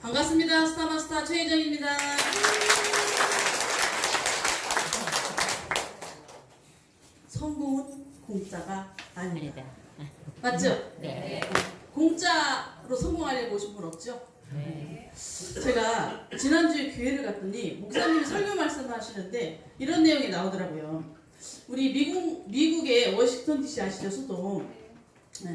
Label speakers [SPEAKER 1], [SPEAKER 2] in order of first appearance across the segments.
[SPEAKER 1] 반갑습니다. 스타마스터 최혜정입니다. 성공은 공짜가 아니다. 맞죠?
[SPEAKER 2] 네.
[SPEAKER 1] 공짜로 성공하려고 오신 분 없죠?
[SPEAKER 2] 네.
[SPEAKER 1] 제가 지난주에 교회를 갔더니 목사님이 설교 말씀을 하시는데 이런 내용이 나오더라고요. 우리 미국의 워싱턴 DC 아시죠? 수도.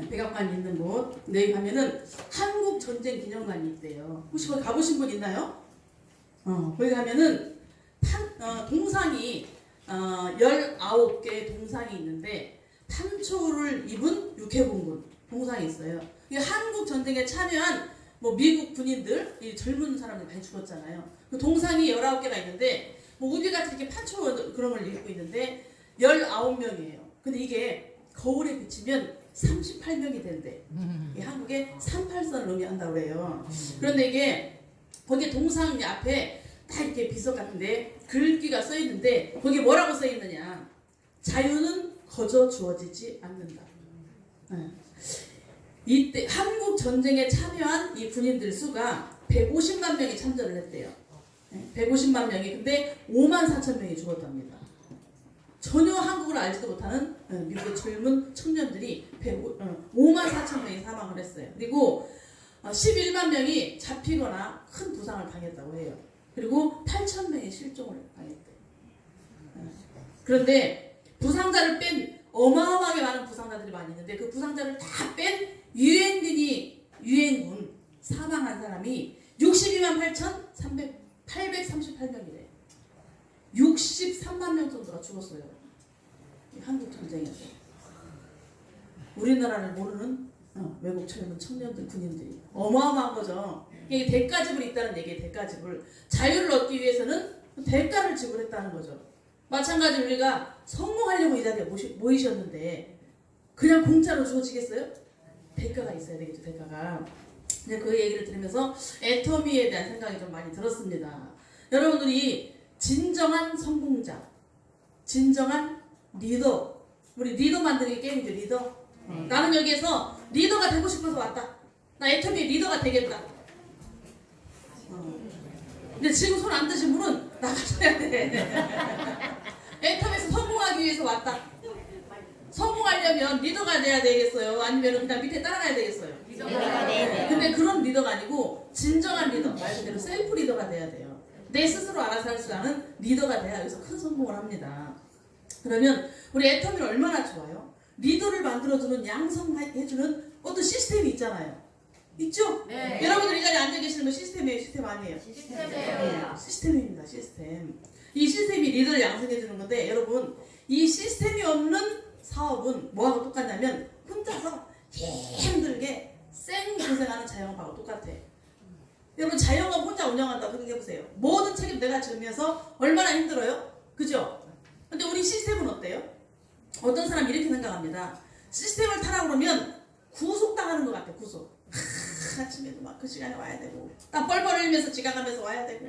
[SPEAKER 1] 백악관이 있는 곳. 내일 가면은 한국 전쟁 기념관이 있대요. 혹시 거기 가보신 분 있나요? 거기 가면은 동상이 19개의 동상이 있는데 탄초를 입은 육해공군 동상이 있어요. 이게 한국 전쟁에 참여한 미국 군인들, 이 젊은 사람들 많이 죽었잖아요. 그 동상이 19개가 있는데 우리같이 이렇게 판초 그런 걸 입고 있는데 19명이에요. 근데 이게 거울에 비치면 38명이 된대. 한국에 38선을 의미한다고 그래요. 그런데 이게 거기 동상 앞에 다 이렇게 비석 같은데 글귀가 써 있는데 거기 뭐라고 써 있느냐? 자유는 거저 주어지지 않는다. 이때 한국 전쟁에 참여한 이 군인들 수가 150만 명이 참전을 했대요. 150만 명이. 근데 5만 4천 명이 죽었답니다. 전혀 한국을 알지도 못하는 미국의 젊은 청년들이 5만 4천 명이 사망을 했어요. 그리고 11만 명이 잡히거나 큰 부상을 당했다고 해요. 그리고 8천 명이 실종을 당했대요. 그런데 부상자를 뺀 어마어마하게 많은 부상자들이 많이 있는데 그 부상자를 다 뺀 유엔군 사망한 사람이 62만 838명이래요. 63만 명 정도가 죽었어요. 한국 전쟁에서. 우리나라를 모르는 외국 젊은 청년들, 군인들이. 어마어마한 거죠. 이게 대가집을 있다는 얘기예요. 대가집을. 자유를 얻기 위해서는 대가를 지불했다는 거죠. 마찬가지로 우리가 성공하려고 이 자리에 모이셨는데 그냥 공짜로 주어지겠어요? 대가가 있어야 되겠죠. 대가가. 그 얘기를 들으면서 애터미에 대한 생각이 좀 많이 들었습니다. 여러분들이 진정한 성공자, 진정한 리더, 우리 리더 만드는 게 게임이죠. 리더. 나는 여기에서 리더가 되고 싶어서 왔다. 나 애터미 리더가 되겠다. 근데 지금 손 안 드신 분은 나가셔야 돼. 애터미에서 성공하기 위해서 왔다. 성공하려면 리더가 돼야 되겠어요? 아니면 그냥 밑에 따라가야 되겠어요?
[SPEAKER 2] 리더가 돼야
[SPEAKER 1] 근데 그런 리더가 아니고 진정한 리더, 말 그대로 셀프 리더가 돼야 돼요. 내 스스로 알아서 할 줄 아는 리더가 돼야 여기서 큰 성공을 합니다. 그러면 우리 애터미는 얼마나 좋아요? 리더를 만들어주는, 양성해주는 어떤 시스템이 있잖아요. 있죠?
[SPEAKER 2] 네.
[SPEAKER 1] 여러분들 이 자리에 앉아 계시는 건 시스템이에요? 시스템 아니에요?
[SPEAKER 2] 시스템이에요.
[SPEAKER 1] 시스템입니다. 시스템. 이 시스템이 리더를 양성해주는 건데 여러분 이 시스템이 없는 사업은 뭐하고 똑같냐면 혼자서 힘들게 생고생하는 자영업하고 똑같아. 여러분 자영업 혼자 운영한다고 생각해보세요. 모든 책임 내가 지으면서 얼마나 힘들어요? 그죠? 근데 우리 시스템은 어때요? 어떤 사람이 이렇게 생각합니다. 시스템을 타라 그러면 구속당하는 것 같아. 구속. 아침에도 막 그 시간에 와야 되고 딱 뻘뻘 흘리면서 지각하면서 와야 되고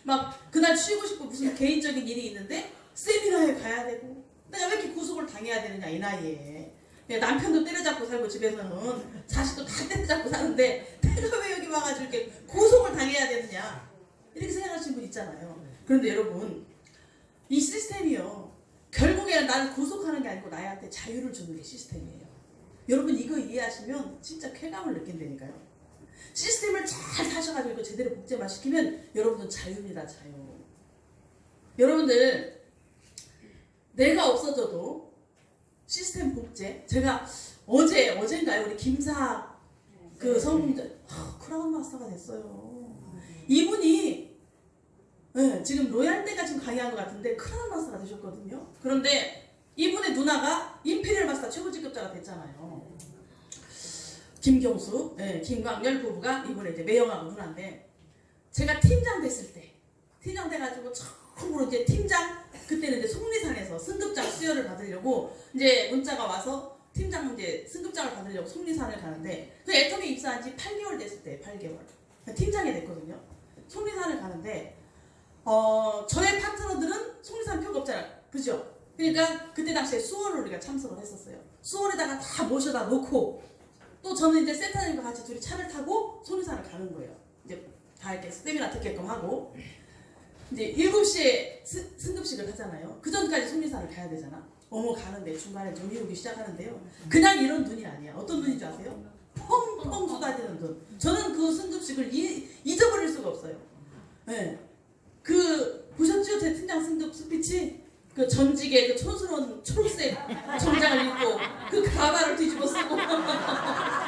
[SPEAKER 1] 막 그날 쉬고 싶고 무슨 개인적인 일이 있는데 세미나에 가야 되고 내가 왜 이렇게 구속을 당해야 되느냐 이 나이에. 남편도 때려잡고 살고 집에서는 자식도 다 때려잡고 사는데 내가 왜 여기 와가지고 이렇게 구속을 당해야 되느냐 이렇게 생각하시는 분 있잖아요. 그런데 여러분 이 시스템이요 결국에는 나를 구속하는 게 아니고 나한테 자유를 주는 게 시스템이에요. 여러분 이거 이해하시면 진짜 쾌감을 느낀다니까요. 시스템을 잘 사셔가지고 이거 제대로 복제만 시키면 여러분들 자유입니다. 자유. 여러분들 내가 없어져도 시스템 복제. 제가 어젠가요 우리 김사 그 성공자 크라운 마스터가 됐어요. 이분이 지금 로얄대가 지금 강의한 것 같은데 크라운 마스터가 되셨거든요. 그런데 이분의 누나가 임페리얼 마스터 최고직급자가 됐잖아요. 김경수, 김광열 부부가 이번에 이제 매형하고 누나인데 제가 팀장 됐을 때 팀장 돼가지고 처음으로 이제 팀장 그때는 이제 속리산에서 승급장 수여를 받으려고 이제 문자가 와서 팀장 이제 승급장을 받으려고 속리산을 가는데 그 애터미 입사한 지 8개월 됐을 때 8개월 팀장이 됐거든요. 속리산을 가는데 저의 파트너들은 속리산 표가 없잖아요. 그죠? 그러니까 그때 당시에 수어를 우리가 참석을 했었어요. 수어에다가 다 모셔다 놓고 또 저는 이제 센터장님과 같이 둘이 차를 타고 속리산을 가는 거예요. 이제 다 이렇게 세미나 듣게끔 하고 이제 7시에 승급식을 하잖아요. 그 전까지 속리산을 가야 되잖아. 어머 가는데 중간에 눈이 오기 시작하는데요. 그냥 이런 눈이 아니야. 어떤 눈인 줄 아세요? 펑펑 쏟아지는 눈. 저는 그 승급식을 잊어버릴 수가 없어요. 네. 그 보셨죠? 대팀장 승급 스피치? 그 전직의 그 촌스러운 초록색 정장을 입고 그 가발을 뒤집어 쓰고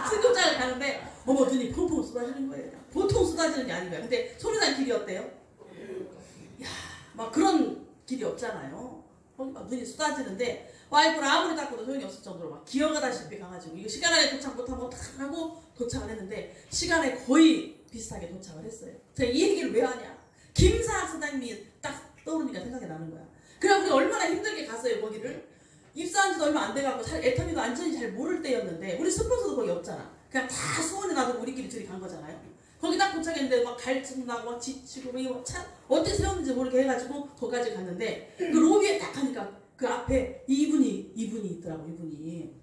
[SPEAKER 1] 승급장을 가는데 어머 눈이 펑펑 쏟아지는 거예요. 보통 쏟아지는 게 아닌 거예요. 근데 소리난 길이 어때요? 야, 막 그런 길이 없잖아요. 막 눈이 쏟아지는데 와이프를 아무리 닦고도 소용이 없을 정도로 막 기어가다시피 가가지고 이거 시간 안에 도착 못하고 탁 하고 도착을 했는데 시간에 거의 비슷하게 도착을 했어요. 제가 이 얘기를 왜 하냐? 김사학 사장님이 딱 떠오르니까 생각이 나는 거야. 그래 우리 얼마나 힘들게 갔어요 거기를. 입사한 지도 얼마 안 돼갖고 애터미도 안전히 잘 모를 때였는데 우리 스폰서도 거기 없잖아. 그냥 다 수원에 놔두고 우리끼리 둘이 간 거잖아요. 거기 딱 도착했는데 막 갈증 나고 막 지치고 이거 차 어떻게 세웠는지 모르게 해가지고 거기까지 갔는데 그 로비에 딱 가니까 그 앞에 이분이 있더라고 이분이.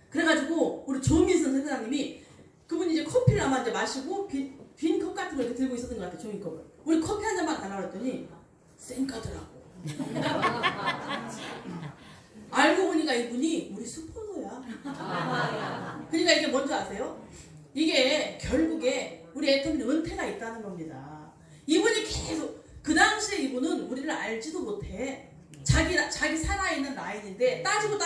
[SPEAKER 1] 그래가지고 우리 조민선 선생님이 그분이 이제 커피를 아마 이제 마시고 빈 컵 같은 걸 이렇게 들고 있었던 것 같아 종이컵을. 우리 커피 한 잔만 달라고 했더니 쌩까더라고. 알고 보니까 이분이 우리 스폰서야. 그러니까 이게 뭔지 아세요? 이게 결국에 우리 애터미는 은퇴가 있다는 겁니다. 이분이 계속 그 당시에 이분은 우리를 알지도 못해. 자기 살아있는 라인인데 따지고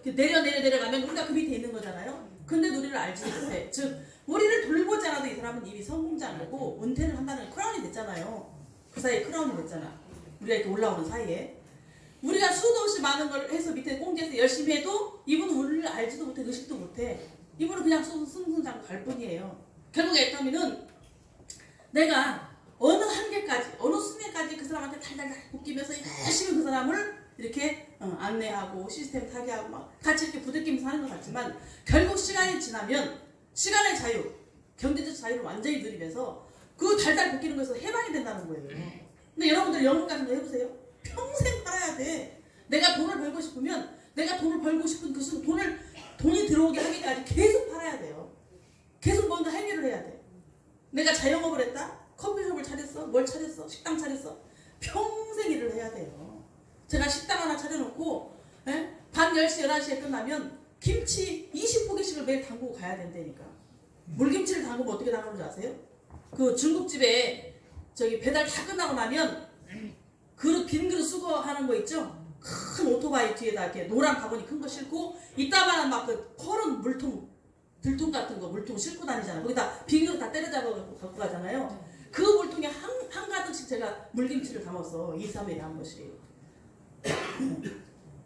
[SPEAKER 1] 내려가면 우리가 그 밑에 있는 거잖아요. 근데 우리를 알지도 못해. 즉 우리를 돌보지 않아도 이 사람은 이미 성공자고 은퇴를 한다는 크라운이 됐잖아요. 그 사이에 크라운이 됐잖아. 우리가 이렇게 올라오는 사이에 우리가 수도 없이 많은 걸 해서 밑에 꽁지에서 열심히 해도 이분은 우리를 알지도 못해. 의식도 못해. 이분은 그냥 승승장구 갈 뿐이에요. 결국 애터미는 내가 어느 한계까지 어느 순위까지 그 사람한테 달달달 볶이면서 열심히 그 사람을 이렇게 안내하고 시스템 타게 하고 막 같이 이렇게 부대끼면서 하는 것 같지만 결국 시간이 지나면 시간의 자유, 경제적 자유를 완전히 누리면서 그 달달 볶이는 거에서 해방이 된다는 거예요. 근데 여러분들 연금 같은 거 해보세요. 평생 팔아야 돼. 내가 돈을 벌고 싶으면 내가 돈을 벌고 싶은 그 순간 돈이 들어오게 하기까지 계속 팔아야 돼요. 계속 뭔가 할 일을 해야 돼. 내가 자영업을 했다? 커피숍을 차렸어? 뭘 차렸어? 식당 차렸어? 평생 일을 해야 돼요. 제가 식당 하나 차려놓고 밤 10시, 11시에 끝나면 김치 20포기씩을 매일 담그고 가야 된다니까. 물김치를 담그면 어떻게 담그는지 아세요? 그 중국집에 저기 배달 다 끝나고 나면 빈 그릇 수거하는 거 있죠? 큰 오토바이 뒤에다 이렇게 노란 바구니 큰 거 싣고 이따만한 막 그 퍼른 들통 같은 거 물통 싣고 다니잖아요. 거기다 빈 그릇 다 때려잡아 갖고 가잖아요. 그 물통에 한 가득씩 제가 물김치를 담았어. 2, 3일에 한 번씩.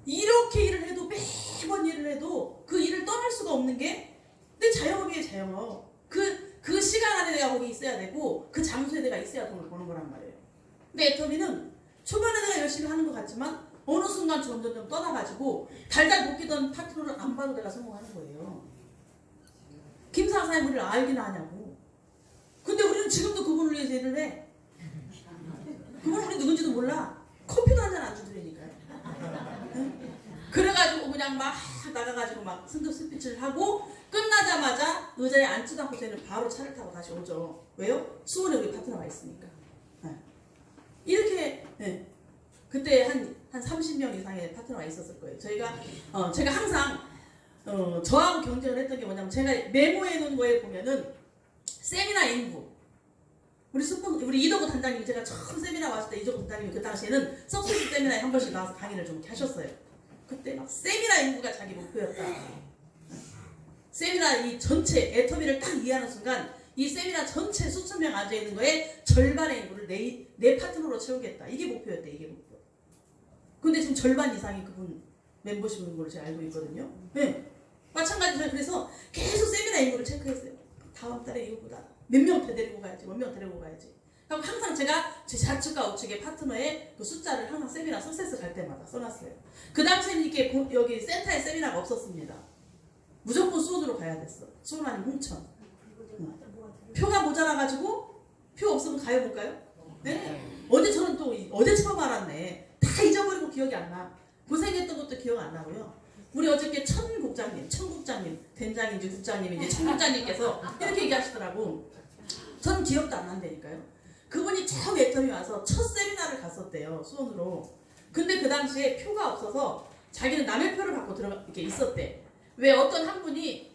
[SPEAKER 1] 이렇게 일을 해도 매번 일을 해도 그 일을 떠날 수가 없는 게 내 자영업이에요. 자영업. 그 시간 안에 내가 거기 있어야 되고 그 장소에 내가 있어야 돈을 버는 거란 말이에요. 근데 애터미는 초반에 내가 열심히 하는 것 같지만 어느 순간 점점 떠나가지고 달달 볶이던 파트너를 안 봐도 내가 성공하는 거예요. 김사사님 우리를 알기나 하냐고. 근데 우리는 지금도 그분을 위해서 일을 해. 그분은 우리 누군지도 몰라. 커피도 한 잔 안 주더라니까요. 그래가지고 그냥 막 나가가지고 막 승급 스피치를 하고 끝나자마자 의자에 앉지도 않고 저희는 바로 차를 타고 다시 오죠. 왜요? 수원에 우리 파트너가 있으니까. 이렇게 그때 한 30명 이상의 파트너가 있었을 거예요. 제가 항상 저하고 경쟁을 했던 게 뭐냐면 제가 메모해 놓은 거에 보면은 세미나 인구 우리 이덕우 단장님이 제가 처음 세미나 왔을 때 이덕우 단장님이 그 당시에는 석세스 세미나에 한 번씩 나와서 강의를 좀 하셨어요. 그때 막 세미나 인구가 자기 목표였다. 세미나 이 전체 애터미를 딱 이해하는 순간 이 세미나 전체 수천 명 앉아 있는 거에 절반의 인구를 내 파트너로 채우겠다. 이게 목표였대. 이게 목표. 근데 지금 절반 이상이 그분 멤버십 있는 걸로 제가 알고 있거든요. 네. 마찬가지로 그래서 계속 세미나 인구를 체크했어요. 다음 달에 이거보다 몇 명 더 데리고 가야지. 몇 명 데리고 가야지. 그럼 항상 제가 제 좌측과 우측의 파트너의 그 숫자를 항상 세미나 석세스 갈 때마다 써놨어요. 그 당시에는 이렇게 여기 센터에 세미나가 없었습니다. 무조건 수원으로 가야 됐어. 수원 아니면 홍천. 표가 모자라가지고 표 없으면 가요 못 가요? 네? 어제 저는 또 어제 처음 알았네. 다 잊어버리고 기억이 안 나. 고생했던 것도 기억 안 나고요. 우리 어저께 천국장님, 된장인지 국장님인지 천국장님께서 이렇게 얘기하시더라고. 전 기억도 안 난다니까요. 그분이 처음 애터미 와서 첫 세미나를 갔었대요. 수원으로. 근데 그 당시에 표가 없어서 자기는 남의 표를 받고 이렇게 있었대. 왜 어떤 한 분이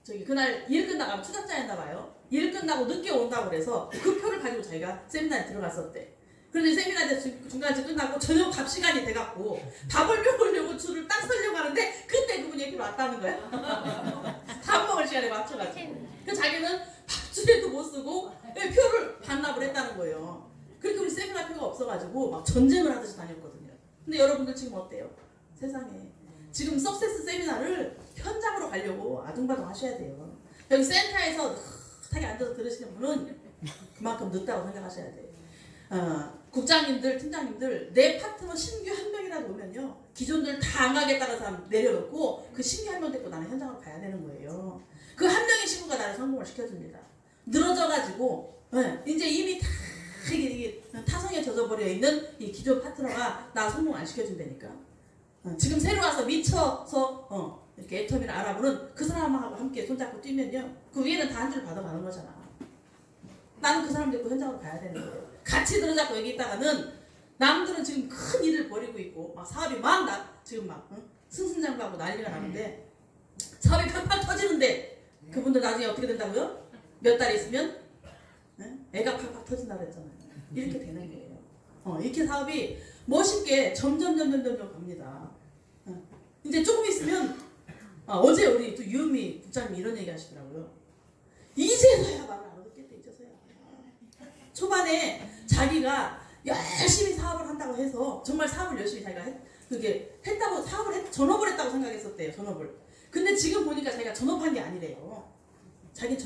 [SPEAKER 1] 저기 그날 일 끝나고 투잡자였나 봐요. 일 끝나고 늦게 온다고 그래서 그 표를 가지고 자기가 세미나에 들어갔었대. 그런데 세미나 중간에 끝나고 저녁 밥 시간이 돼갖고 밥을 먹으려고 줄을 딱 서려고 하는데 그때 그분이 여기로 왔다는 거야. 밥 먹을 시간에 맞춰가지고. 그래서 자기는 밥줄에도 못 쓰고 표를 반납을 했다는 거예요. 그렇게 우리 세미나 표가 없어가지고 막 전쟁을 하듯이 다녔거든요. 근데 여러분들 지금 어때요? 세상에. 지금 석세스 세미나를 현장으로 가려고 아둥바둥 하셔야 돼요. 여기 센터에서 느긋하게 앉아서 들으시는 분은 그만큼 늦다고 생각하셔야 돼요. 국장님들, 팀장님들 내 파트너 신규 한 명이라도 오면요. 기존들 다 안 가겠다는 사람 내려놓고 그 신규 한 명 데리고 나는 현장으로 가야 되는 거예요. 그 한 명의 신부가 나를 성공을 시켜줍니다. 늘어져가지고 이제 이미 다 이게 타성에 젖어버려 있는 이 기존 파트너가 나 성공 안 시켜준다니까. 지금 새로 와서 미쳐서 이렇게 애터미를 알아보는 그 사람하고 함께 손잡고 뛰면요. 그 위에는 다 한 줄 받아가는 거잖아. 나는 그 사람 데리고 현장으로 가야 되는 거예요. 같이 들어잡고 여기 있다가는 남들은 지금 큰 일을 벌이고 있고 막 사업이 지금 막 승승장구하고 난리가 나는데 사업이 팍팍 터지는데 그분들 나중에 어떻게 된다고요? 몇 달 있으면 애가 팍팍 터진다고 했잖아요. 이렇게 되는 거예요. 이렇게 사업이 멋있게 점점 갑니다. 이제 조금 있으면 어제 우리 또 유은미 국장님이 이런 얘기 하시더라고요. 이제서야 말을 알아듣겠대. 이제서야. 초반에 자기가 열심히 사업을 한다고 해서 정말 사업을 열심히 자기가 했다고 전업을 했다고 생각했었대요. 전업을. 근데 지금 보니까 자기가 전업한 게 아니래요. 자기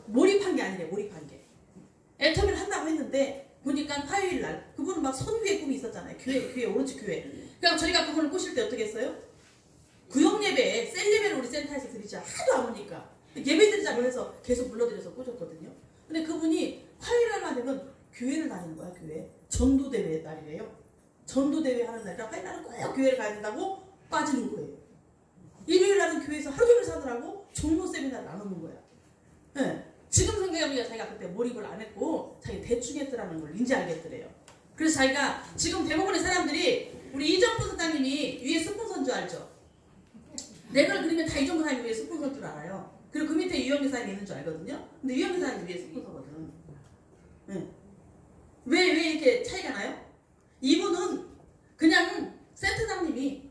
[SPEAKER 1] 몰입한 게 아니래요. 몰입한 게. 애터미를 한다고 했는데 보니까 화요일 날 그분은 막 선교의 꿈이 있었잖아요. 교회 오로지 교회. 그러니까 저희가 그분을 꼬실 때 어떻게 했어요? 구역 예배, 셀 예배를 우리 센터에서 드리자. 하도 안 오니까 예배 드리자고 해서 계속 불러드려서 꼬셨거든요. 근데 그분이 화요일 날만 되면 교회를 다니는 거야. 교회. 전도대회 날이래요. 전도대회 하는 날이라 화요일 날은 꼭 교회를 가야 된다고 빠지는 거예요. 일요일 날은 교회에서 하루 종일 사느라고 종로 세미나를 나누는 거야. 네. 지금 생각해보니까 자기가 그때 몰입을 안 했고 자기 대충 했더라는 걸 이제 알겠더래요. 그래서 자기가 지금 대부분의 사람들이 우리 이정부 사장님이 위에 스폰서인 줄 알죠? 내 걸 그리면 다 이정부 사장님이 위에 스폰서인 줄 알아요. 그리고 그 밑에 유영기 사장님이 있는 줄 알거든요. 근데 유영기 사장님이 위에 스폰서거든. 네. 왜 이렇게 차이가 나요? 이분은 그냥 센터장님이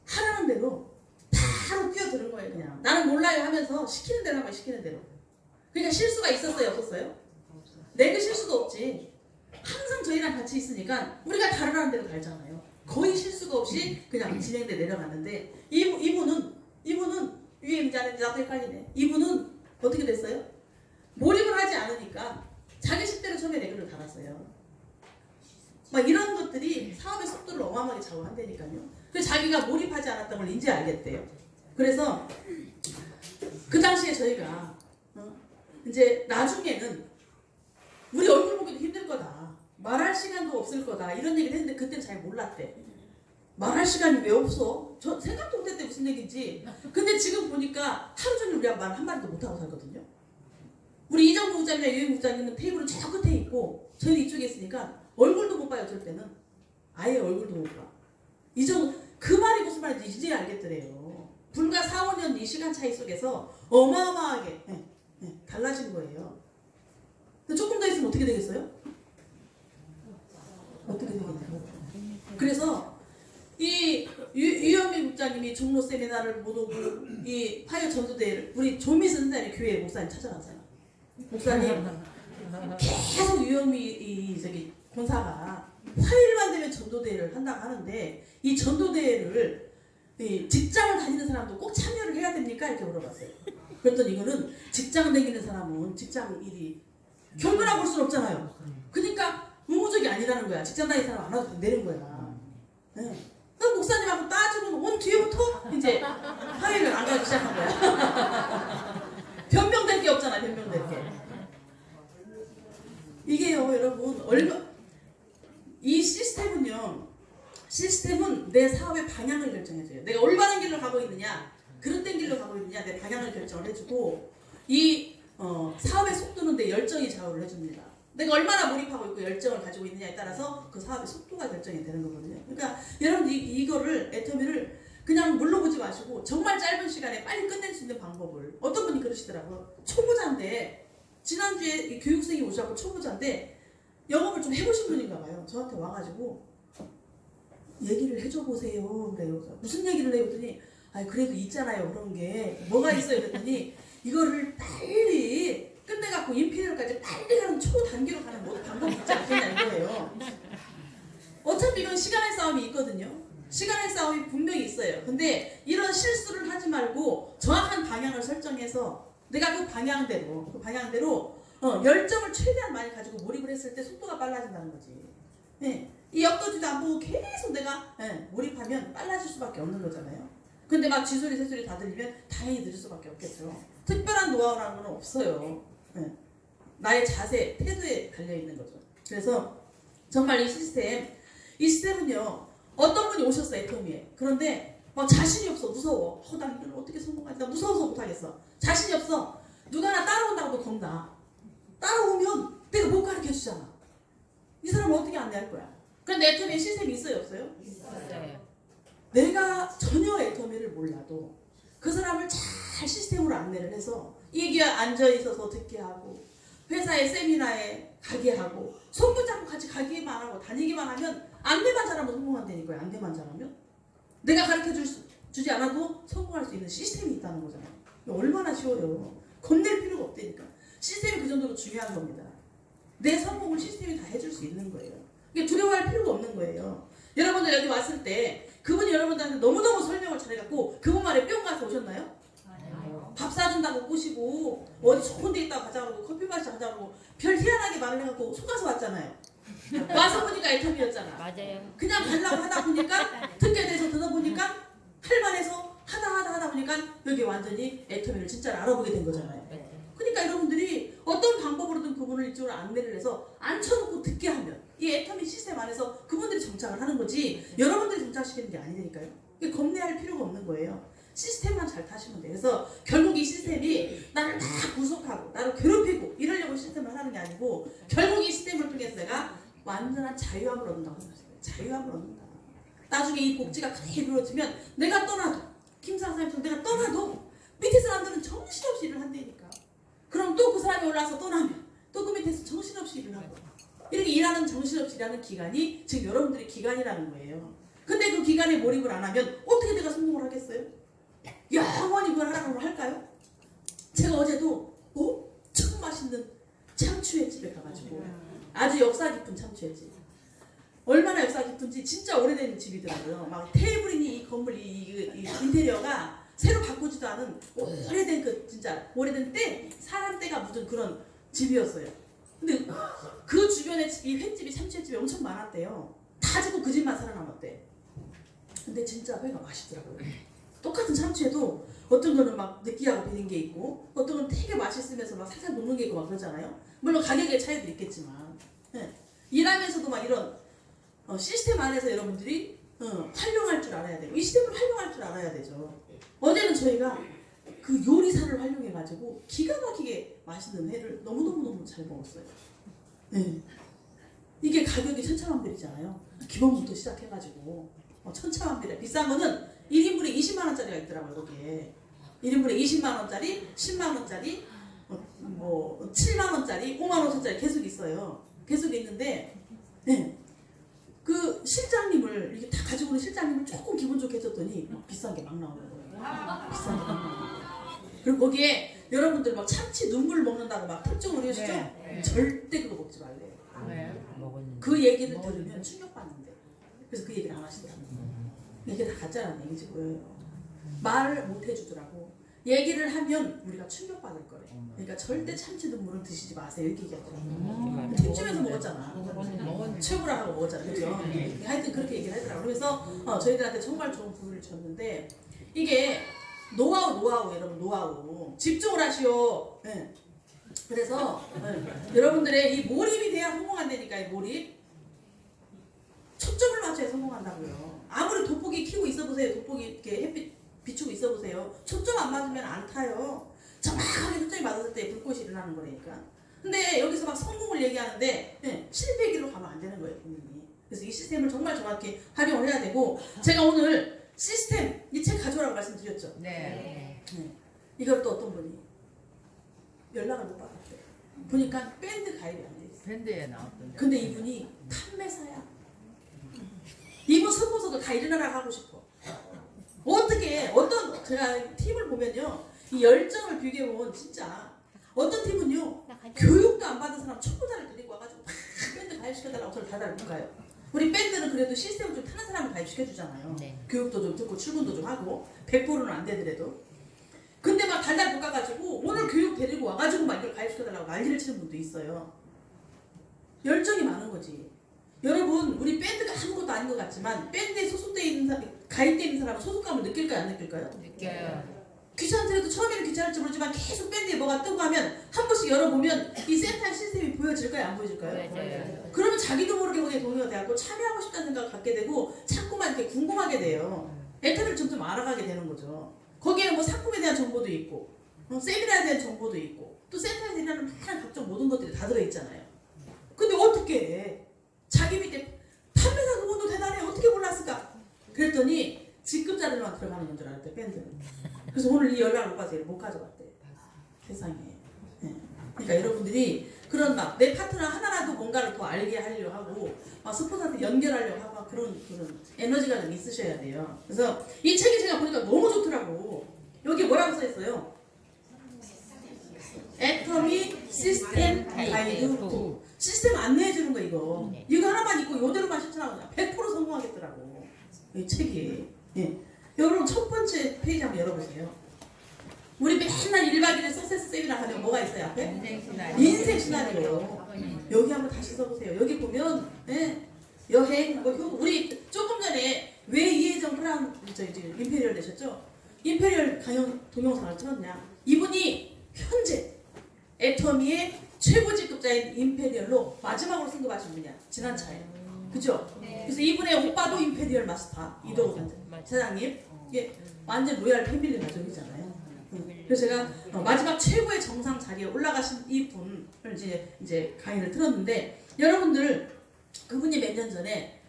[SPEAKER 1] 하라는 대로 바로 뛰어드는 거예요. 그냥 나는 몰라요 하면서 시키는 대로 하면 시키는 대로. 그러니까 실수가 있었어요? 없었어요? 내가 실수도 없지. 항상 저희랑 같이 있으니까 우리가 다르라는 대로 달잖아요. 거의 실수가 없이 그냥 진행돼 내려갔는데 이분은 위에 있는지 아닌지 나도 헷갈리네. 이분은 어떻게 됐어요? 몰입을 하지 않으니까 자기 식대로 처음에 레귤을 달았어요. 막 이런 것들이 사업의 속도를 어마어마하게 좌우한다니까요. 그래서 자기가 몰입하지 않았던 걸 이제 알겠대요. 그래서 그 당시에 저희가 이제 나중에는 우리 얼굴 보기도 힘들 거다. 말할 시간도 없을 거다. 이런 얘기를 했는데 그때는 잘 몰랐대. 말할 시간이 왜 없어? 저 생각도 못했대 무슨 얘기인지. 근데 지금 보니까 하루 종일 우리가 말 한마디도 못하고 살거든요. 우리 이정부 국장이나 유영 국장님은 테이블은 저 끝에 있고 저희는 이쪽에 있으니까 얼굴도 못 봐요. 어쩔 때는. 아예 얼굴도 못 봐. 그 말이 무슨 말인지 이제 알겠더래요. 불과 4, 5년 이 시간 차이 속에서 어마어마하게 달라진 거예요. 근데 조금 더 있으면 어떻게 되겠어요? 어떻게 되겠냐고. 그래서 이 유영미 국장님이 종로 세미나를 못 오고 이 파이어 전도대회를 우리 조미선 선생님 교회 목사님 찾아갔어요. 목사님 계속 유영미 저기 권사가 화요일만 되면 전도대회를 한다고 하는데 이 전도대회를 직장을 다니는 사람도 꼭 참여를 해야 됩니까? 이렇게 물어봤어요. 그랬더니 이거는 직장 다니는 사람은 직장 일이 경건하고 볼 수는 없잖아요. 그러니까 의무적이 아니라는 거야. 직장 다니는 사람 안 와도 되는 거야. 네. 그 목사님하고 따지고 온 뒤에부터 이제 화요일을 안 가기 시작한 거야. 변명될 게 없잖아. 변명될 게. 이게요 여러분 이 시스템은 내 사업의 방향을 결정해줘요. 내가 올바른 길로 가고 있느냐 그릇된 길로 가고 있느냐 내 방향을 결정을 해주고 이 사업의 속도는 내 열정이 좌우를 해줍니다. 내가 얼마나 몰입하고 있고 열정을 가지고 있느냐에 따라서 그 사업의 속도가 결정이 되는 거거든요. 그러니까 여러분 이거를 애터미를 그냥 물러보지 마시고 정말 짧은 시간에 빨리 끝낼 수 있는 방법을 어떤 분이 그러시더라고요. 초보자인데 지난주에 이 교육생이 오셔서 초보자인데 영업을 좀 해보신 분인가 봐요. 저한테 와가지고 얘기를 해줘 보세요. 그래요. 무슨 얘기를 해요? 그랬더니 그래도 있잖아요. 그런 게 뭐가 있어요? 그랬더니 이거를 빨리 끝내갖고 인피니얼까지 빨리 가는 초단계로 가는 뭐 방법이 있지 않겠냐 이거예요. 어차피 이건 시간의 싸움이 있거든요. 시간의 싸움이 분명히 있어요. 근데 이런 실수를 하지 말고 정확한 방향을 설정해서 내가 그 방향대로 열정을 최대한 많이 가지고 몰입을 했을 때 속도가 빨라진다는 거지. 예. 이 옆도지도 안 보고 계속 내가 몰입하면 빨라질 수밖에 없는 거잖아요. 근데 막 쥐소리 새소리 다 들리면 당연히 들을 수밖에 없겠죠. 특별한 노하우라는 건 없어요. 예. 나의 자세, 태도에 달려있는 거죠. 그래서 정말 이 시스템은요 어떤 분이 오셨어 애터미에. 그런데 막 자신이 없어. 무서워. 나 이걸 어떻게 성공하지? 나 무서워서 못하겠어. 자신이 없어. 누가 나 따라온다고도 겁나. 따라오면 내가 못 가르쳐주잖아. 이 사람은 어떻게 안내할 거야? 그런데 애터미에 시스템이 있어요 없어요?
[SPEAKER 2] 있어요.
[SPEAKER 1] 내가 전혀 애터미를 몰라도 그 사람을 잘 시스템으로 안내를 해서 이게 앉아있어서 듣게 하고 회사의 세미나에 가게 하고 손붙잡고 같이 가기만 하고 다니기만 하면 안내만 잘하면 성공한다니까요. 안내만 잘하면 내가 가르쳐주지 않아도 성공할 수 있는 시스템이 있다는 거잖아요. 얼마나 쉬워요. 겁낼 필요가 없다니까. 시스템이 그 정도로 중요한 겁니다. 내 성공을 시스템이 다 해줄 수 있는 거예요. 이게 두려워할 필요가 없는 거예요. 여러분들 여기 왔을 때 그분이 여러분들한테 너무너무 설명을 잘해갖고 그분 말에 뿅 가서 오셨나요? 밥 사준다고 꼬시고 어디 좋은 데 있다고 가자 그러고 커피 마시자 가자 그러고 별 희한하게 말을 해갖고 속아서 왔잖아요. 와서 보니까 애터미였잖아.
[SPEAKER 2] 맞아요.
[SPEAKER 1] 그냥 가려고 하다 보니까 듣게 돼서 들어보니까 할만해서 하다 보니까 여기 완전히 애터미를 진짜로 알아보게 된 거잖아요. 그러니까 여러분들이 어떤 방법으로든 그분을 이쪽으로 안내를 해서 앉혀놓고 듣게 하면 이 애터미 시스템 안에서 그분들이 정착을 하는 거지 여러분들이 정착시키는 게 아니니까요. 겁내할 필요가 없는 거예요. 시스템만 잘 타시면 돼요. 그래서 결국 이 시스템이 나를 다 구속하고 나를 괴롭히고 이러려고 시스템을 하는 게 아니고 결국 이 시스템을 통해서 내가 완전한 자유함을 얻는다고 생각해요. 자유함을 얻는다. 나중에 이 복지가 크게 이루어지면 내가 떠나도 김상사님처럼 내가 떠나도 밑에 사람들은 정신없이 일을 한다니까. 그럼 또 그 사람이 올라와서 떠나면 또 그 밑에서 정신없이 일을 하고 이렇게 일하는 정신없이 일하는 기간이 지금 여러분들의 기간이라는 거예요. 근데 그 기간에 몰입을 안 하면 어떻게 내가 성공을 하겠어요? 영원히 그걸 하라고 할까요? 제가 어제도 엄청 맛있는 참치회 집에 가가지고 아주 역사 깊은 참치회 집. 얼마나 역사 깊은지 진짜 오래된 집이더라고요. 막 테이블이니 이 건물 이 인테리어가 새로 바꾸지도 않은 오래된 진짜 오래된 사람 때가 묻은 그런 집이었어요. 근데 그 주변에 이 횟집이 참치회집이 엄청 많았대요. 다 짓고 그 집만 살아남았대. 근데 진짜 회가 맛있더라고요. 똑같은 참치회도 어떤 거는 막 느끼하고 비린 게 있고 어떤 건 되게 맛있으면서 막 살살 녹는 게 있고 막 그러잖아요. 물론 가격의 차이도 있겠지만 일하면서도 막 이런 시스템 안에서 여러분들이 활용할 줄 알아야 돼요. 이 시스템을 활용할 줄 알아야 되죠. 어제는 저희가 그 요리사를 활용해가지고 기가 막히게 맛있는 회를 너무너무 잘 먹었어요. 이게 가격이 천차만별이잖아요. 기본부터 시작해가지고 천차만별이야. 비싼 거는 1인분에 20만원짜리가 있더라고요. 거기에 1인분에 20만원짜리, 10만원짜리, 7만원짜리, 5만원짜리 계속 있어요. 계속 있는데 그 실장님을 이렇게 다 가지고 오는 실장님을 조금 기분 좋게 해줬더니 비싼 게 막 나오는 거예요. 비싼 게 막 나오는 거예요. 그리고 거기에 여러분들 막 참치 눈물 먹는다고 막 특종을 해주시죠? 절대 그거 먹지 말래요. 그 얘기를 들으면 충격받는데. 그래서 그 얘기를 안 하시더라고요. 이게 다 가짜라는 얘기지 뭐예요. 말을 못 해주더라고. 얘기를 하면 우리가 충격받을 거래. 그러니까 절대 참치 눈물은 드시지 마세요. 이렇게 얘기하더라고요. 팀집에서 먹었잖아. 최고라 하고 먹었잖아. 그죠? 하여튼 그렇게 얘기를 하더라고요. 그래서 저희들한테 정말 좋은 부를 줬는데 이게 노하우 여러분 노하우. 집중을 하시오. 그래서 여러분들의 이 몰입이 돼야 성공한다니까. 이 몰입. 초점을 맞춰야 성공한다고요. 아무리 돋보기 키고 있어보세요. 돋보기 이렇게 햇빛 비추고 있어보세요. 초점 안 맞으면 안 타요. 정확하게 초점이 맞아요. 받았을 때 불꽃이 일어나는 거니까. 근데 여기서 막 성공을 얘기하는데 실패 길로 가면 안 되는 거예요, 본인이. 그래서 이 시스템을 정말 정확히 활용을 해야 되고, 제가 오늘 시스템 이 책 가져오라고 말씀드렸죠.
[SPEAKER 2] 네.
[SPEAKER 1] 이걸 또 어떤 분이 연락을 못 받았대. 보니까 밴드 가입이 안 돼 있어.
[SPEAKER 2] 밴드에 나왔던데.
[SPEAKER 1] 근데 이분이 판매사야. 이분 서고서도 다 일어나라고 하고 싶어. 어떻게 어떤 제가 팀을 보면요, 이 열정을 비교해보면 진짜 어떤 팀은요 교육도 안 받은 사람 초보자를 데리고 와가지고 막 밴드 가입시켜달라고 저를 다들 못 가요. 우리 밴드는 그래도 시스템을 좀 타는 사람을 가입시켜주잖아요.
[SPEAKER 2] 네.
[SPEAKER 1] 교육도 좀 듣고 출근도 좀 하고 100%는 안 되더라도. 근데 막 달달 볶아가지고 오늘 교육 데리고 와가지고 막 이걸 가입시켜달라고 난리를 치는 분도 있어요. 열정이 많은 거지. 여러분, 우리 밴드가 아무것도 아닌 것 같지만 밴드에 소속돼 있는 사람, 가입돼 있는 사람은 소속감을 느낄까요, 안 느낄까요?
[SPEAKER 2] 느껴요.
[SPEAKER 1] 귀찮더라도 처음에는 귀찮을지 모르지만 계속 밴드에 뭐가 뜨고 하면 한 번씩 열어보면 이 센터 시스템이 보여질까요, 안 보여질까요?
[SPEAKER 2] 네.
[SPEAKER 1] 그러면 자기도 모르게 거기에 동요가 돼갖고 참여하고 싶다는 생각을 갖게 되고 자꾸만 이렇게 궁금하게 돼요. 애터미를 점점 알아가게 되는 거죠. 거기에는 뭐 상품에 대한 정보도 있고 세미나에 대한 정보도 있고 또 센터에서 일하는 다양한 각종 모든 것들이 다 들어있잖아요. 근데 어떻게 해? 자기 밑에 판매사 그분도 대단해, 어떻게 몰랐을까? 그랬더니 직급자들만 들어가는 건 줄 알았대, 밴드는. 그래서 오늘 이 연락을 못 가서 못 가져갔대. 세상에. 네. 그러니까 여러분들이 그런 막 내 파트너 하나라도 뭔가를 더 알게 하려고 하고 막 스포츠한테 연결하려고 하고 그런 에너지가 좀 있으셔야 돼요. 그래서 이 책이 제가 보니까 너무 좋더라고. 여기 뭐라고 써있어요? 애터미 시스템 가이드 2. 시스템 안내해주는 거 이거. 이거 하나만 있고 이대로만 실천하면 100% 성공하겠더라고. 이 책이. 예. 여러분 첫 번째 페이지 한번 열어보세요. 우리 맨날 1박 2일 석세스 세미나 하면 뭐가 있어요 앞에? 인생 시나리오. 여기 한번 다시 써보세요. 여기 보면 여행, 뭐 우리 조금 전에 왜 이혜정 이제 임페리얼 되셨죠? 임페리얼 동영상을 찍었냐? 이분이 현재 애터미의 최고 직급자인 임페리얼로 마지막으로 승급하신 분이야. 지난 차에. 그죠? 그래서 이분의 오빠도 임페리얼 마스터 이도우 사장님. 이게 완전 로얄 패밀리 가족이잖아요. 그래서 제가 마지막 최고의 정상 자리에 올라가신 이 분을 이제 강의를 들었는데, 여러분들 그분이 몇 년 전에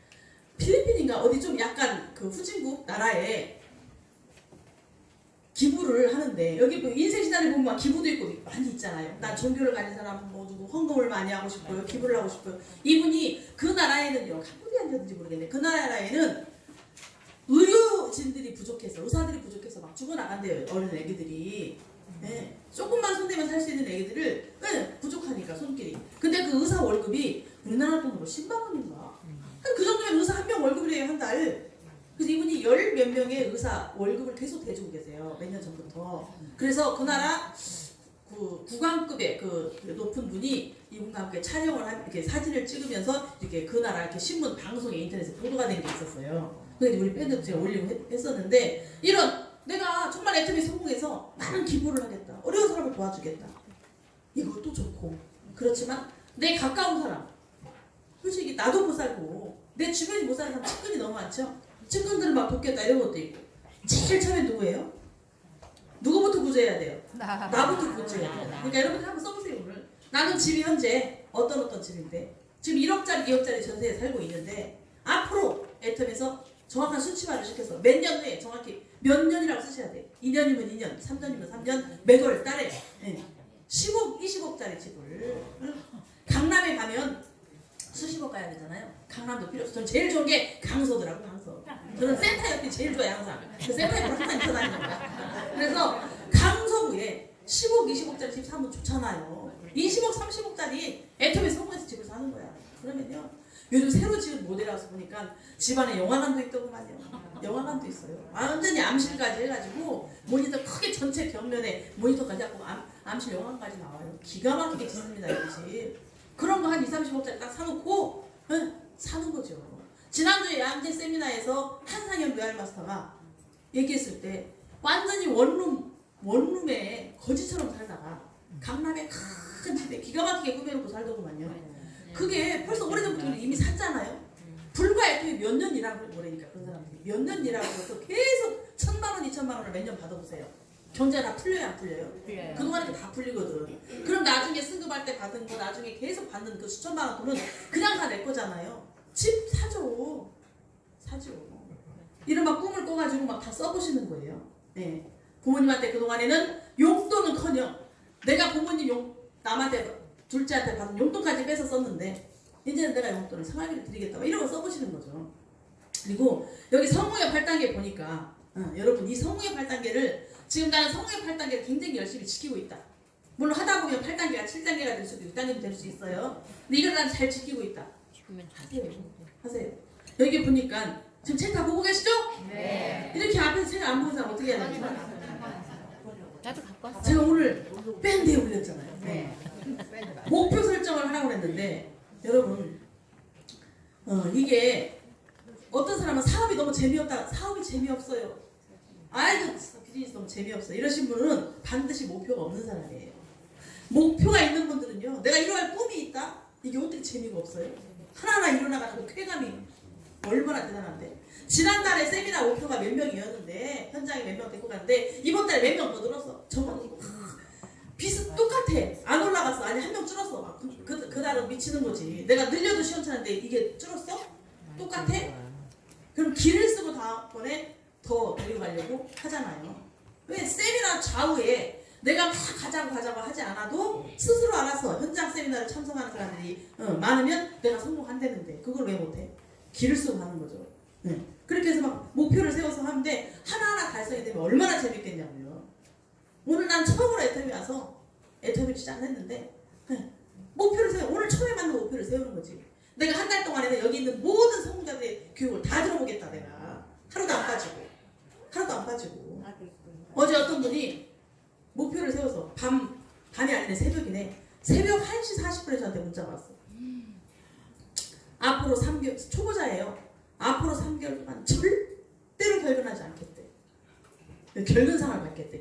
[SPEAKER 1] 필리핀인가 어디 좀 약간 그 후진국 나라에 기부를 하는데, 여기 뭐 인생 시나리오 보면 막 기부도 있고 많이 있잖아요. 난 종교를 가진 사람 뭐 누구 헌금을 많이 하고 싶고요, 기부를 하고 싶고요. 이분이 그 나라에는요, 캄보디아인지 모르겠네. 그 나라에는 의료진들이 부족해서, 의사들이 부족해서 막 죽어나간대요, 어린 애기들이. 네. 조금만 손대면 살 수 있는 애기들을 부족하니까 손길이. 근데 그 의사 월급이 우리나라 돈으로 10만 원인가? 그 정도면 의사 한 명 월급이래요, 한 달. 그래서 이분이 10몇 명의 의사 월급을 계속 대주고 계세요, 몇 년 전부터. 그래서 그 나라 국왕급의 그 높은 분이 이분과 함께 촬영을 이렇게 사진을 찍으면서 이렇게 그 나라 이렇게 신문 방송에 인터넷에 보도가 된 게 있었어요. 그래서 우리 밴드도 제가 올리고 했었는데, 이런 내가 정말 애터미 성공해서 많은 기부를 하겠다, 어려운 사람을 도와주겠다, 이것도 좋고. 그렇지만 내 가까운 사람, 솔직히 나도 못 살고 내 주변이 못 사는 사람 측근이 너무 많죠. 측근들을 막 돕겠다 이런 것도 있고. 제일 처음에 누구예요? 누구부터 구제해야 돼요? 나부터 구제해야 돼요. 그러니까 여러분들 한번 써보세요. 오늘 나는 집이 현재 어떤 집인데 지금 1억짜리 2억짜리 전세에 살고 있는데, 앞으로 애텀에서 정확한 수치화를 시켜서 몇 년 후에 정확히 몇 년이라고 쓰셔야 돼. 2년이면 2년, 3년이면 3년, 매월 달에 10억, 20억짜리 집을. 강남에 가면 수십억 가야 되잖아요. 강남도 필요 없어. 저는 제일 좋은 게 강서더라고, 강서. 저는 센터 옆이 제일 좋아요, 항상. 그 센터 옆으로 항상 있어 다니는 거야. 그래서 강서구에 10억, 20억짜리 집 사면 좋잖아요. 20억, 30억짜리 애터미 성공해서 집을 사는 거야. 그러면요, 요즘 새로 지은 모델하우스 보니까 집안에 영화관도 있더구만요. 영화관도 있어요. 완전히 암실까지 해가지고 모니터 크게 전체 벽면에 모니터까지 하고 암실 영화관까지 나와요. 기가 막히게 짓습니다, 이 집. 그런 거 한 2, 30억짜리 딱 사놓고 사는 거죠. 지난주에 양재 세미나에서 한상현 로얄 마스터가 얘기했을 때 완전히 원룸에 거지처럼 살다가 강남에 큰 집에 기가 막히게 꾸며놓고 살더구만요. 그게 벌써 오래전부터 이미 샀잖아요. 불과 애초에 몇 년 일하고 그러니까 그런 사람들이 몇 년 일하고 또 계속 1,000만 원, 2,000만 원을 몇 년 받아보세요. 경제가 다 풀려요, 안 풀려요?
[SPEAKER 2] 풀려요.
[SPEAKER 1] 그동안에 다 풀리거든. 그럼 나중에 승급할 때 받은 거 나중에 계속 받는 그 수천만 원 돈은 그냥 다 내 거잖아요. 집 사줘. 사줘. 이런 막 꿈을 꿔가지고 막 다 써보시는 거예요. 네. 부모님한테 그동안에는 용돈은커녕 내가 부모님 남한테 둘째한테 받은 용돈까지 뺏어 썼는데 이제는 내가 용돈을 생활비를 드리겠다 이런 거 써보시는 거죠. 그리고 여기 성공의 8단계 보니까 여러분 이 성공의 8단계를 지금 나는 성공의 8단계를 굉장히 열심히 지키고 있다. 물론 하다 보면 8단계가 7단계가 될 수도 6단계도 될 수 있어요. 근데 이걸 난 잘 지키고 있다. 하세요. 여기 보니까 지금 책 다 보고 계시죠?
[SPEAKER 2] 네.
[SPEAKER 1] 이렇게 앞에서 책 안 보는 사람 어떻게 해야 됩니까?
[SPEAKER 2] 나도 갖고 왔어.
[SPEAKER 1] 제가 오늘 밴드에 올렸잖아요.
[SPEAKER 2] 네.
[SPEAKER 1] 목표 설정을 하라고 했는데 여러분 이게 어떤 사람은 사업이 너무 재미없다. 사업이 재미없어요. 아이고 비즈니스 너무 재미없어. 이러신 분은 반드시 목표가 없는 사람이에요. 목표가 있는 분들은요. 내가 이루어갈 꿈이 있다. 이게 어떻게 재미가 없어요? 하나하나 일어나가지고 쾌감이 얼마나 대단한데. 지난달에 세미나 목표가 몇 명이었는데 현장에 몇 명 데리고 갔는데 이번 달에 몇 명 더 늘었어. 저번 똑같아. 안 올라갔어. 아니 한 명 줄었어. 그 달은 미치는 거지. 내가 늘려도 시원찮은데 이게 줄었어? 똑같아? 그럼 길을 쓰고 다음번에 더 데려가려고 하잖아요. 왜? 세미나 좌우에 내가 막 가자고 하지 않아도 스스로 알아서 현장 세미나를 참석하는 사람들이 많으면 내가 성공한다는데 그걸 왜 못해? 길을 쓰고 하는 거죠. 네. 그렇게 해서 막 목표를 세워서 하는데 하나하나 달성이 되면 얼마나 재밌겠냐고요. 오늘 난 처음으로 애터미 와서 애터미를 시작했는데 목표를 세워. 오늘 처음에 맞는 목표를 세우는 거지. 내가 한 달 동안에는 여기 있는 모든 성공자들의 교육을 다 들어보겠다. 내가 하루도 안 빠지고 어제 어떤 분이 목표를 세워서 밤이 아니네 새벽이네. 새벽 1시 40분에 저한테 문자가 왔어. 앞으로 3개월 초보자예요. 앞으로 3개월 동안 절대로 결근하지 않겠대. 결근상을 받겠대.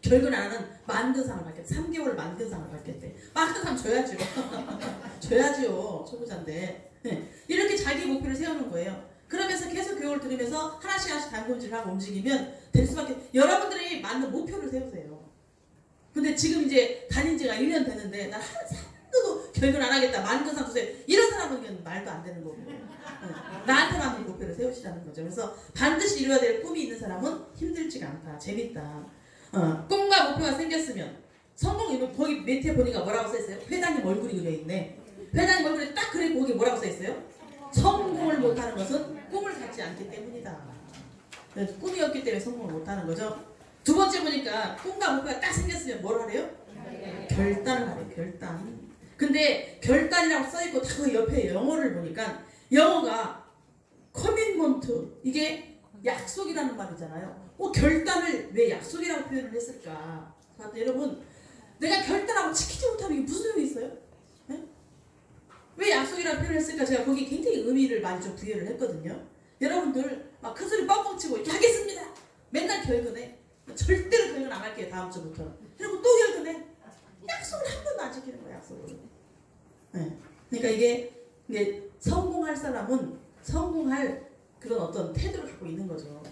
[SPEAKER 1] 결근 안 하는 만근상을 받겠대. 3개월 만근상을 받겠대. 만근상 줘야죠. 줘야지요. 초보자인데. 네. 이렇게 자기 목표를 세우는 거예요. 그러면서 계속 교육을 들으면서 하나씩 단검질하고 움직이면 될 수밖에. 여러분들이 맞는 목표를 세우세요. 근데 지금 이제 다닌 지가 1년 됐는데 난 하나도 결근 안 하겠다. 만근상 주세요. 이런 사람은 말도 안 되는 거고. 나한테 맞는 목표를 세우시라는 거죠. 그래서 반드시 이루어야 될 꿈이 있는 사람은 힘들지가 않다. 재밌다. 꿈과 목표가 생겼으면 성공. 거기 밑에 보니까 뭐라고 써있어요? 회장님 얼굴이 그려있네. 회장님 얼굴에 딱 그리고 거기 뭐라고 써있어요? 성공을 못하는 것은 꿈을 갖지 않기 때문이다. 그래서 꿈이 없기 때문에 성공을 못하는 거죠. 두 번째 보니까 꿈과 목표가 딱 생겼으면 뭘 하래요? 결단을 하래요. 결단. 근데 결단이라고 써있고 다 그 옆에 영어를 보니까 영어가 커밋먼트, 이게 약속이라는 말이잖아요. 결단을 왜 약속이라고 표현을 했을까? 여러분, 내가 결단하고 지키지 못하면 이게 무슨 의미 있어요? 네? 왜 약속이라고 표현을 했을까? 제가 거기 굉장히 의미를 많이 좀 부여를 했거든요. 여러분들 막 큰 소리 뻥뻥 치고 이렇게 하겠습니다. 맨날 결근해. 절대로 결근 안 할게요. 다음 주부터. 그리고 또 결근해. 약속을 한 번도 안 지키는 거야. 약속을. 네. 그러니까 이게 성공할 사람은 성공할 그런 어떤 태도를 갖고 있는 거죠.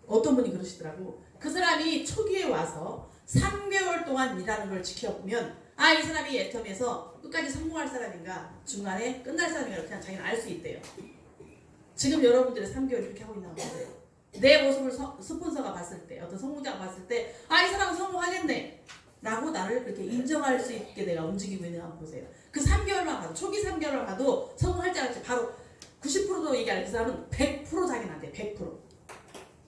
[SPEAKER 1] 어떤 분이 그러시더라고. 그 사람이 초기에 와서 3개월 동안 일하는 걸 지켜보면 이 사람이 애텀에서 끝까지 성공할 사람인가 중간에 끝날 사람인가 그냥 자기는 알 수 있대요. 지금 여러분들이 3개월 이렇게 하고 있나 보세요. 내 모습을 스폰서가 봤을 때, 어떤 성공자가 봤을 때 이 사람은 성공하겠네 라고 나를 그렇게 인정할 수 있게 내가 움직이고 있는 거 한번 보세요. 그 3개월만 봐도, 초기 3개월만 봐도 성공할 줄 알았지. 바로 90%도 얘기하는 그 사람은 100% 자기는 안 돼. 100%.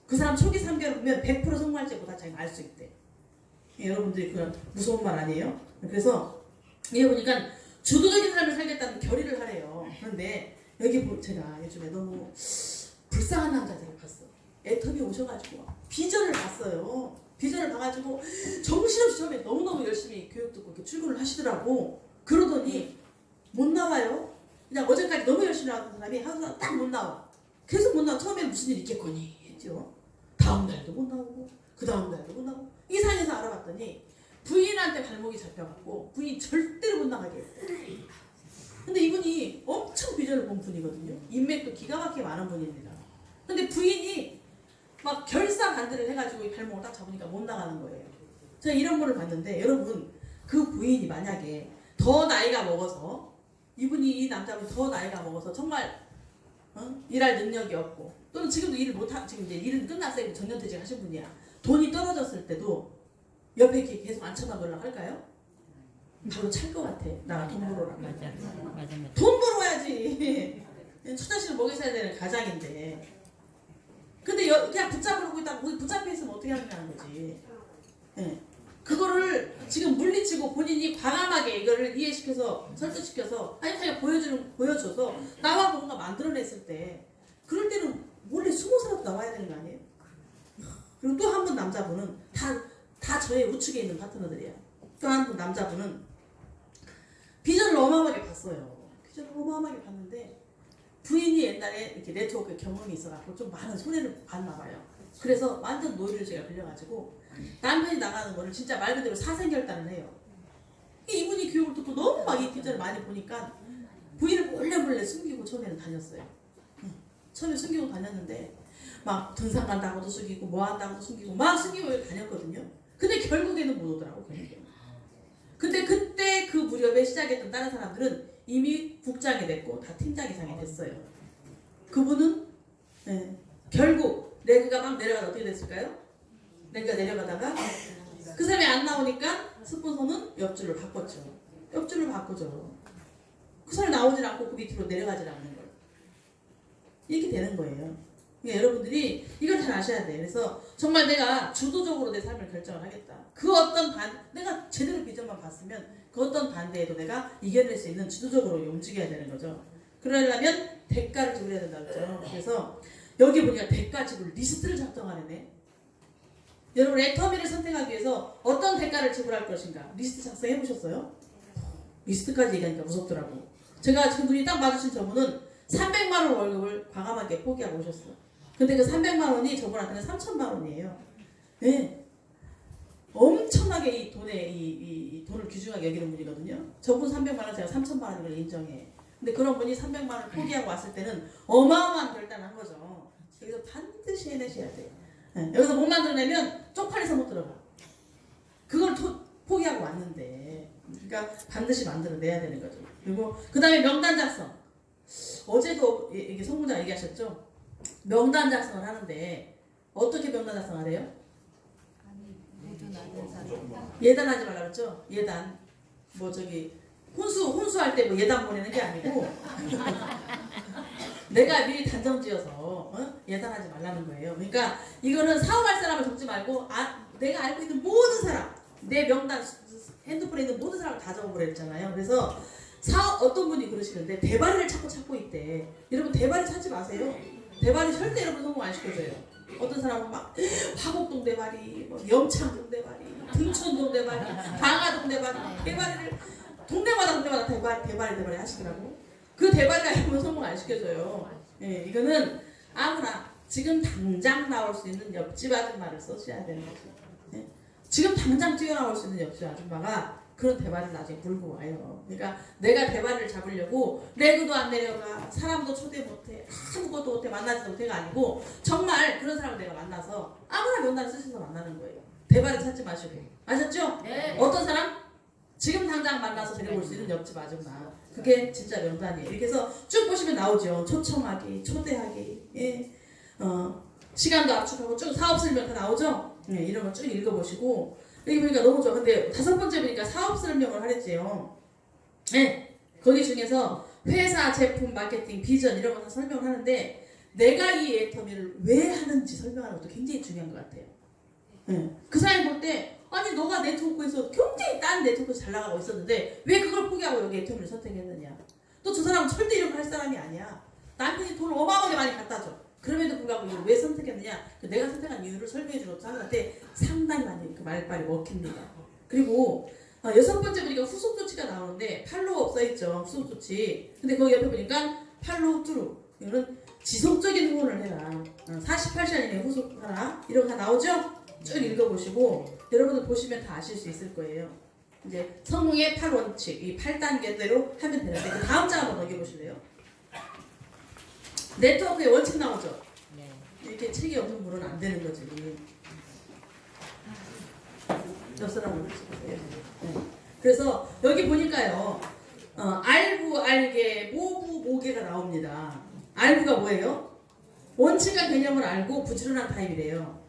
[SPEAKER 1] 그 사람 초기 3개월 보면 100% 성공할지보다 자기는 알 수 있대. 여러분들이 그런 무서운 말 아니에요? 그래서 여기 보니까 주도적인 삶을 살겠다는 결의를 하래요. 그런데 여기 제가 요즘에 너무 불쌍한 남자들을 봤어. 애텀이 오셔가지고 비전을 봤어요. 비전을 봐가지고 정신없이 처음에 너무너무 열심히 교육 듣고 이렇게 출근을 하시더라고. 그러더니 못 나와요. 그냥 어제까지 너무 열심히 나왔던 사람이 하루 딱 못 나와. 계속 못 나와. 처음에는 무슨 일 있겠거니 했죠. 다음 달도 못 나오고 그 다음 달도 못 나오고 이상해서 알아봤더니 부인한테 발목이 잡혀갖고 부인이 절대로 못 나가게 했어요. 근데 이분이 엄청 비전을 본 분이거든요. 인맥도 기가 막히게 많은 분입니다. 근데 부인이 막 결사반대를 해가지고 이 발목을 딱 잡으니까 못 나가는 거예요. 제가 이런 거를 봤는데 여러분 그 부인이 만약에 더 나이가 먹어서 이 남자분이 더 나이가 먹어서 정말 일할 능력이 없고 또는 지금도 일을 못하 지금 이제 일은 끝났어요. 정년퇴직 하신 분이야. 돈이 떨어졌을 때도 옆에 이렇게 계속 앉혀놔보려고 할까요? 저도 찰 것 같아. 나 돈 벌어라.
[SPEAKER 2] 맞아.
[SPEAKER 1] 돈 벌어야지. 처자식을 먹이셔야 되는 가장인데. 근데 그냥 붙잡으려고 있다가 거기 붙잡혀 있으면 어떻게 하느냐는 거지. 예. 그거를 지금 물리치고 본인이 과감하게 이거를 이해시켜서 설득시켜서 하여튼 보여줘서 나와 뭔가 만들어냈을 때 그럴 때는 몰래 숨어서라도 나와야 되는 거 아니에요? 그리고 또 한 분 남자분은 다 저의 우측에 있는 파트너들이야. 또 한 분 남자분은 비전을 어마어마하게 봤어요. 비전을 어마어마하게 봤는데 부인이 옛날에 이렇게 네트워크 경험이 있어갖고 좀 많은 손해를 봤나 봐요. 그래서 완전 노예를 제가 빌려가지고 남편이 나가는 거를 진짜 말 그대로 사생결단을 해요. 이분이 교육을 듣고 너무 막 이 비전을 많이 보니까 부인을 몰래 숨기고 처음에는 다녔어요. 처음에 숨기고 다녔는데 막 등산 간다고도 숨기고 뭐 한다고도 숨기고 막 숨기고 다녔거든요. 근데 결국에는 못 오더라고. 근데 그때 그 무렵에 시작했던 다른 사람들은 이미 국장이 됐고 다 팀장 이상이 됐어요. 그분은 결국 레그가 막 내려가다 어떻게 됐을까요? 레그가 내려가다가 그 사람이 안 나오니까 스폰서는 옆줄을 바꿨죠. 옆줄을 바꾸죠. 그 사람이 나오질 않고 그 밑으로 내려가질 않는 거예요. 이렇게 되는 거예요. 그러니까 여러분들이 이걸 잘 아셔야 돼. 그래서 정말 내가 주도적으로 내 삶을 결정을 하겠다. 그 어떤 내가 제대로 비전만 봤으면 그 어떤 반대에도 내가 이겨낼 수 있는 주도적으로 움직여야 되는 거죠. 그러려면 대가를 지불해야 된다고 했죠. 그래서 여기 보니까 대가 지불 리스트를 작성하네. 여러분 애터미를 선택하기 위해서 어떤 대가를 지불할 것인가 리스트 작성해 보셨어요? 리스트까지 얘기하니까 무섭더라고. 제가 지금 눈이 딱 마주친 저분은 300만 원 월급을 과감하게 포기하고 오셨어. 근데 그 300만 원이 저분한테는 3천만 원이에요. 네. 엄청나게 이 돈에 이 돈을 귀중하게 여기는 분이거든요. 저분 300만 원 제가 3천만 원인 걸 인정해. 근데 그런 분이 300만 원을 포기하고 왔을 때는 어마어마한 결단을 한 거죠. 여기서 반드시 해내셔야 돼. 네. 여기서 못 만들어내면 쪽팔려서 못 들어가. 그걸 포기하고 왔는데 그러니까 반드시 만들어내야 되는 거죠. 그리고 그 다음에 명단 작성. 어제도 이게 성부장 얘기하셨죠? 명단 작성을 하는데 어떻게 명단 작성을 해요? 예단하지 말라 그랬죠? 예단. 뭐 저기 혼수할 때 뭐 예단 보내는 게 아니고 내가 미리 단정 지어서 예단하지 말라는 거예요. 그러니까 이거는 사업할 사람을 적지 말고 내가 알고 있는 모든 사람 내 명단 핸드폰에 있는 모든 사람을 다 적어버렸잖아요. 그래서 어떤 분이 그러시는데 대바리를 찾고 있대. 여러분 대바리 찾지 마세요. 대바리 절대 여러분 성공 안 시켜줘요. 어떤 사람은 막 화곡동 대바리, 뭐 영창동 대바리, 등촌동 대바리, 방화동 대바리, 대바리를 동네마다 대바리 하시더라고. 그 대바리가 여러분 성공 안 시켜줘요. 예, 이거는 아무나 지금 당장 나올 수 있는 옆집 아줌마를 써주셔야 되는 거죠. 예? 지금 당장 뛰어나올 수 있는 옆집 아줌마가 그런 대바리를 나중에 물고 와요. 그러니까 내가 대바리를 잡으려고 레그도 안 내려가, 사람도 초대 못해, 아무것도 못해, 만나지도 못해가 아니고 정말 그런 사람을 내가 만나서 아무나 명단을 쓰셔서 만나는 거예요. 대바리 찾지 마시고. 아셨죠? 네. 어떤 사람? 지금 당장 만나서 데려올 수 있는 옆집 아줌마. 그게 진짜 명단이에요. 이렇게 해서 쭉 보시면 나오죠. 초청하기, 초대하기, 예. 시간도 압축하고 쭉 사업 설명 다 나오죠? 예, 이런 거 쭉 읽어보시고. 여기 보니까 너무 좋아. 근데 5번째 보니까 사업 설명을 하랬지요. 네. 거기 중에서 회사, 제품, 마케팅, 비전 이런 거 다 설명을 하는데 내가 이 애터미를 왜 하는지 설명하는 것도 굉장히 중요한 것 같아요. 네. 그 사람이 볼 때 아니 너가 네트워크에서 굉장히 딴 네트워크에서 잘 나가고 있었는데 왜 그걸 포기하고 여기 애터미를 선택했느냐. 또 저 사람은 절대 이런 거 할 사람이 아니야. 남편이 돈을 어마어마하게 많이 갖다 줘. 그럼에도 불구하고 이걸 왜 선택했느냐? 내가 선택한 이유를 설명해주는 것도 사람한테 상당히 많이 그 말빨이 먹힙니다. 그리고 6번째 보니까 후속 조치가 나오는데 팔로우업 써있죠. 후속 조치. 근데 거기 옆에 보니까 팔로우 트루. 이거는 지속적인 후원을 해라. 48시간 이내에 후속하라. 이런 거 다 나오죠? 쭉 읽어보시고 여러분들 보시면 다 아실 수 있을 거예요. 이제 성공의 8원칙, 이 8단계대로 하면 되는데 그 다음 장 한번 넘겨보실래요? 네트워크의 원칙 나오죠? 네. 이렇게 책이 없는 분은 안 되는 거지. 옆 사람 모르시고요. 그래서 여기 보니까요. 알부, 알게, 모부, 모계가 나옵니다. 알부가 뭐예요? 원칙과 개념을 알고 부지런한 타입이래요.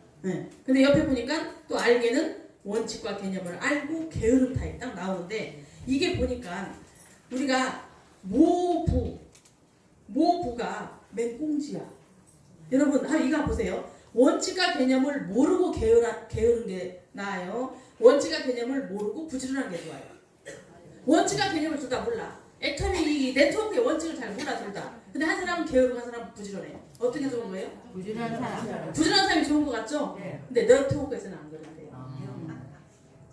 [SPEAKER 1] 근데 옆에 보니까 또 알게는 원칙과 개념을 알고 게으른 타입 딱 나오는데 이게 보니까 우리가 모부가 맨꽁지야. 여러분 이거 보세요. 원칙과 개념을 모르고 게으른 게 나아요. 원칙과 개념을 모르고 부지런한 게 좋아요. 원칙과 개념을 둘 다 몰라. 애터미 이 네트워크의 원칙을 잘 몰라 둘 다. 근데 한 사람은 게으르고 한 사람은 부지런해. 어떤 게 좋은 거예요?
[SPEAKER 2] 부지런한 사람.
[SPEAKER 1] 부지런한 사람이 좋은 거 같죠?
[SPEAKER 2] 네.
[SPEAKER 1] 근데 네트워크에서는 안 그런데요.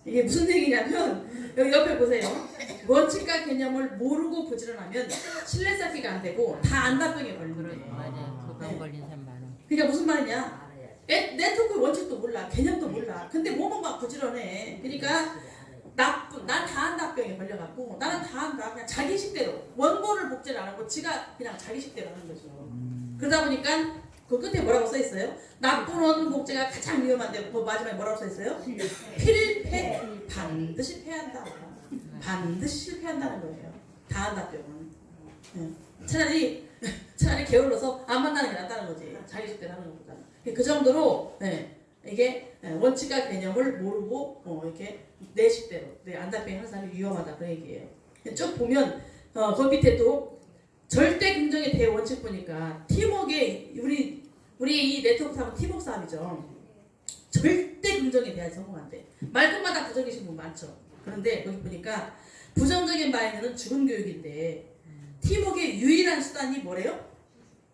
[SPEAKER 1] 이게 무슨 얘기냐면 여기 옆에 보세요. 원칙과 개념을 모르고 부지런하면 신뢰 쌓기가 안 되고 다 안다병에 걸리는 거예요.
[SPEAKER 2] 맞아요. 그거 걸린 사람 많아.
[SPEAKER 1] 그러니까 무슨 말이냐? 네트워크 원칙도 몰라, 개념도 몰라. 근데 뭐만 막 부지런해. 그러니까 난 다 한다병에 걸려갖고 나는 다 한다. 그냥 자기 식대로 원본을 복제를 안 하고 지가 그냥 자기 식대로 하는 거죠. 그러다 보니까 그 끝에 뭐라고 써 있어요? 나쁜 원본 복제가 가장 위험한데 그 마지막에 뭐라고 써 있어요? 필패 반드시 패한다. 반드시 실패한다는 거예요. 다 한다병은. 차라리 게을러서 안 만나는 게 낫다는 거지. 자기 식대로 하는 것보다. 그 정도로 이게 원칙과 개념을 모르고 이렇게 내 식대로 내 안달병 하는 사람이 위험하다 그 얘기예요. 쭉 보면 그 밑에 또 절대 긍정의 대원칙 보니까 팀워크에 우리 이 네트워크 사업은 팀워크 사업이죠. 절대 긍정에 대한 성공한대. 말끝마다 부정이신 분 많죠. 그런데 여기 보니까 부정적인 마인드는 죽은 교육인데 팀워크의 유일한 수단이 뭐래요?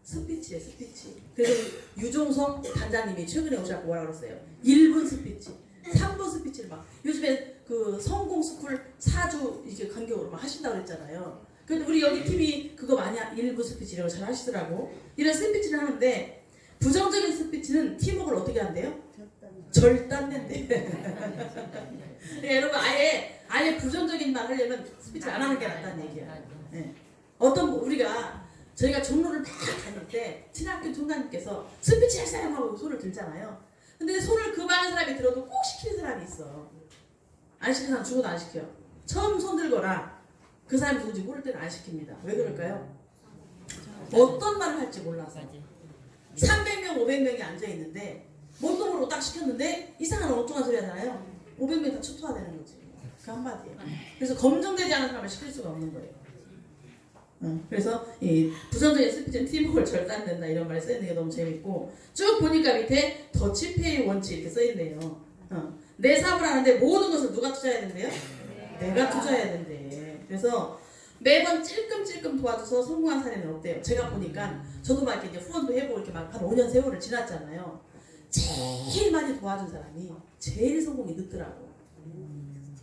[SPEAKER 1] 스피치예요, 스피치. 그래서 유종성 단장님이 최근에 오셔서 뭐라고 그랬어요? 1분 스피치, 3분 스피치를 막 요즘에 그 성공 스쿨 4주 이게 간격으로 막 하신다고 그랬잖아요. 근데 우리 여기 팀이 그거 많이 1분 스피치 이런 거 잘 하시더라고. 이런 스피치를 하는데 부정적인 스피치는 팀워크를 어떻게 한대요? 절단된대. 여러분 아예 부정적인 말 하려면 스피치 안 하는 게 낫다는 얘기야. 우리가 저희가 종로를 막 다닐 때 친학교 총장님께서 스피치 할 사람 하고 손을 들잖아요. 근데 손을 그 많은 사람이 들어도 꼭 시키는 사람이 있어. 안 시키는 사람 죽어도 안 시켜. 처음 손 들거나 그 사람이 누군지 모를 때는 안 시킵니다. 왜 그럴까요? 어떤 말을 할지 몰라서. 300명, 500명이 앉아있는데 몰동으로 딱 시켰는데 이상한 엉뚱한 소리 하잖아요. 500명이 다 초토화되는 거지. 그 한마디에. 그래서 검증되지 않은 사람을 시킬 수가 없는 거예요. 그래서 이 부정적인 스피치는 팀워크를 절단된다 이런 말이 써있는 게 너무 재밌고 쭉 보니까 밑에 더치페이 원칙 이렇게 써있네요. 내 사업을 하는데 모든 것을 누가 투자해야 된대요? 내가 투자해야 된대. 그래서 매번 찔끔찔끔 도와줘서 성공한 사례는 없대요. 제가 보니까 저도 막 이렇게 후원도 해보고 이렇게 막 한 5년 세월을 지났잖아요. 제일 많이 도와준 사람이 제일 성공이 늦더라고.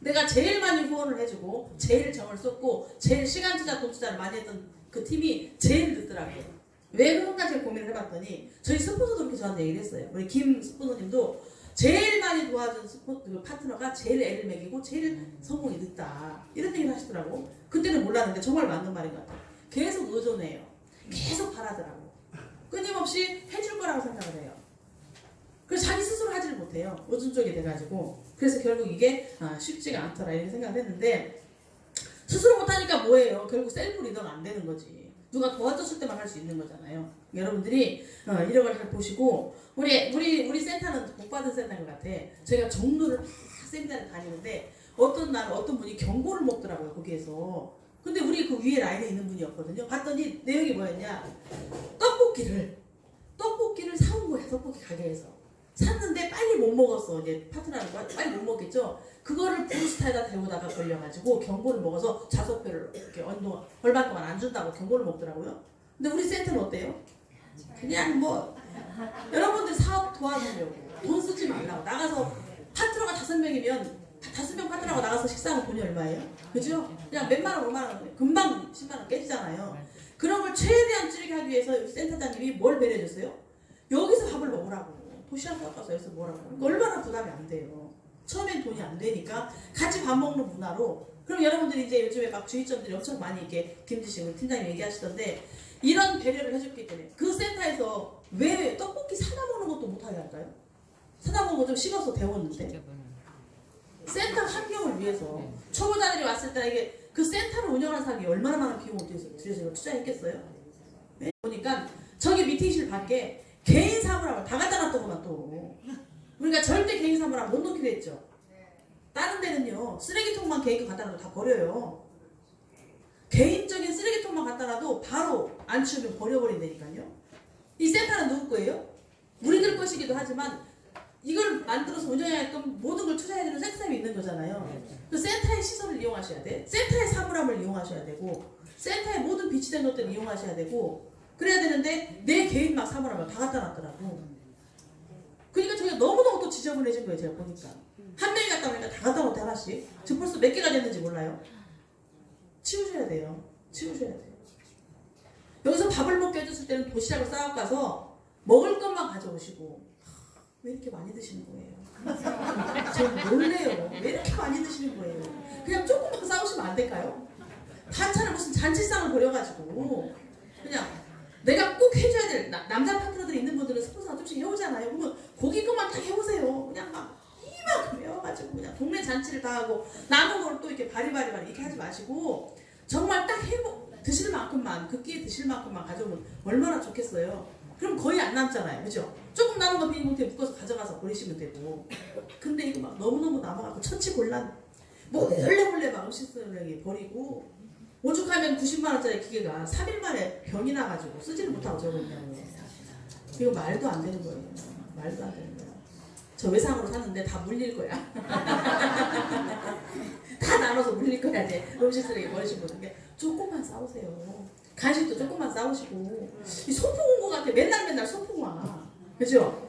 [SPEAKER 1] 내가 제일 많이 후원을 해주고 제일 정을 쏟고 제일 시간 투자 돈 투자를 많이 했던 그 팀이 제일 늦더라고요. 왜 그런가 제가 고민을 해봤더니 저희 스폰서도 그렇게 저한테 얘기를 했어요. 우리 김 스폰서님도 제일 많이 도와준 그 파트너가 제일 애를 먹이고 제일 성공이 늦다 이런 얘기를 하시더라고. 그때는 몰랐는데 정말 맞는 말인 것 같아요. 계속 의존해요. 계속 바라더라고. 끊임없이 해줄 거라고 생각을 해요. 그래서 자기 스스로 하지를 못해요. 의존적이 돼가지고. 그래서 결국 이게 쉽지가 않더라 이렇게 생각을 했는데 스스로 못하니까 뭐예요? 결국 셀프 리더가 안 되는 거지. 누가 도와줬을 때만 할 수 있는 거잖아요. 여러분들이 이런 걸 잘 보시고 우리 센터는 복 받은 센터인 것 같아. 저희가 종로를 막 세미나를 다니는데 어떤 날 어떤 분이 경고를 먹더라고요 거기에서. 근데 우리 그 위에 라인에 있는 분이었거든요. 봤더니 내용이 뭐였냐? 떡볶이를 사온 거야. 떡볶이 가게에서. 샀는데 빨리 못 먹었어. 이제 파트너는 빨리 못 먹겠죠. 그거를 브루스타에다 데우다가 걸려가지고 경고를 먹어서 좌석표를 이렇게 얼마 동안 안 준다고 경고를 먹더라고요. 근데 우리 센터는 어때요? 그냥 뭐 여러분들 사업 도와주려고 돈 쓰지 말라고 나가서 파트너가 5명이면 5명 파트너가 나가서 식사하면 돈이 얼마예요? 그죠? 그냥 몇만 원, 5만 원 금방 10만 원 깨지잖아요. 그런 걸 최대한 줄이게 하기 위해서 센터장님이 뭘 배려해줬어요? 여기서 밥을 먹으라고. 도시락 깎아서 여기서 뭐라고. 그러니까 얼마나 부담이 안 돼요. 처음엔 돈이 안 되니까 같이 밥 먹는 문화로. 그럼 여러분들이 이제 요즘에 막 주의점들이 엄청 많이 이렇게 김지식 우리 팀장님 얘기하시던데 이런 배려를 해줬기 때문에 그 센터에서 왜 떡볶이 사다 먹는 것도 못하게 할까요? 사다 먹는 거 좀 식어서 데웠는데 센터 환경을 위해서 초보자들이 왔을 때 이게 그 센터를 운영하는 사람이 얼마나 많은 비용을 들여서 투자했겠어요? 네? 보니까 저기 미팅실 밖에 개인 사물함을 다 갖다 놨더구만 또. 그러니까 절대 개인 사물함 못 놓기로 했죠. 다른 데는요 쓰레기통만 개인 거 갖다 놔도 다 버려요. 개인적인 쓰레기통만 갖다 놔도 바로 안 치우면 버려버린다니까요. 이 센터는 누구 거예요? 우리들 것이기도 하지만 이걸 만들어서 운영해야 할 건 모든 걸 투자해야 되는 센터에 있는 거잖아요. 그 센터의 시설을 이용하셔야 돼. 센터의 사물함을 이용하셔야 되고 센터의 모든 비치된 것들을 이용하셔야 되고 그래야 되는데 내 개인 막 사물함을 다 갖다 놨더라고. 그러니까 저희가 너무너무 또 지저분해진 거예요. 제가 보니까 한 명이 갖다 놓으니까 다 갖다 놓대 하나씩. 지금 벌써 몇 개가 됐는지 몰라요. 치우셔야 돼요. 치우셔야 돼요. 여기서 밥을 먹게 해줬을 때는 도시락을 싸갖고 가서 먹을 것만 가져오시고 왜 이렇게 많이 드시는 거예요? 저 놀래요. 왜 이렇게 많이 드시는 거예요? 그냥 조금만 싸우시면 안 될까요? 반찬을 무슨 잔치상을 버려가지고 그냥 내가 꼭 해줘야 될 남자 파트너들이 있는 분들은 스폰서가 좀씩 해오잖아요. 그러면 고기 것만 딱 해오세요. 그냥 막 이만큼 해와가지고 그냥 동네 잔치를 다 하고 남은 걸 또 이렇게 바리바리 이렇게 하지 마시고 정말 딱 드실 만큼만 그 끼에 드실 만큼만 가져오면 얼마나 좋겠어요. 그럼 거의 안 남잖아요. 그죠? 조금 남은 거 비닐봉투에 묶어서 가져가서 버리시면 되고 근데 이거 막 너무너무 남아갖고 처치곤란 몰래 막 음식 쓰레기 버리고 오죽하면 90만원짜리 기계가 3일 만에 병이 나가지고 쓰지를 못하고 저러고 있냐고. 이거 말도 안 되는 거예요. 말도 안 되는 거예요. 저 외상으로 샀는데 다 물릴 거야. 다 나눠서 물릴 거야. 이제 음식 쓰레기 버리시고 그러니까 조금만 싸우세요. 간식도 조금만 싸우시고 이 소풍 온 거 같아. 맨날 소풍 와. 그죠?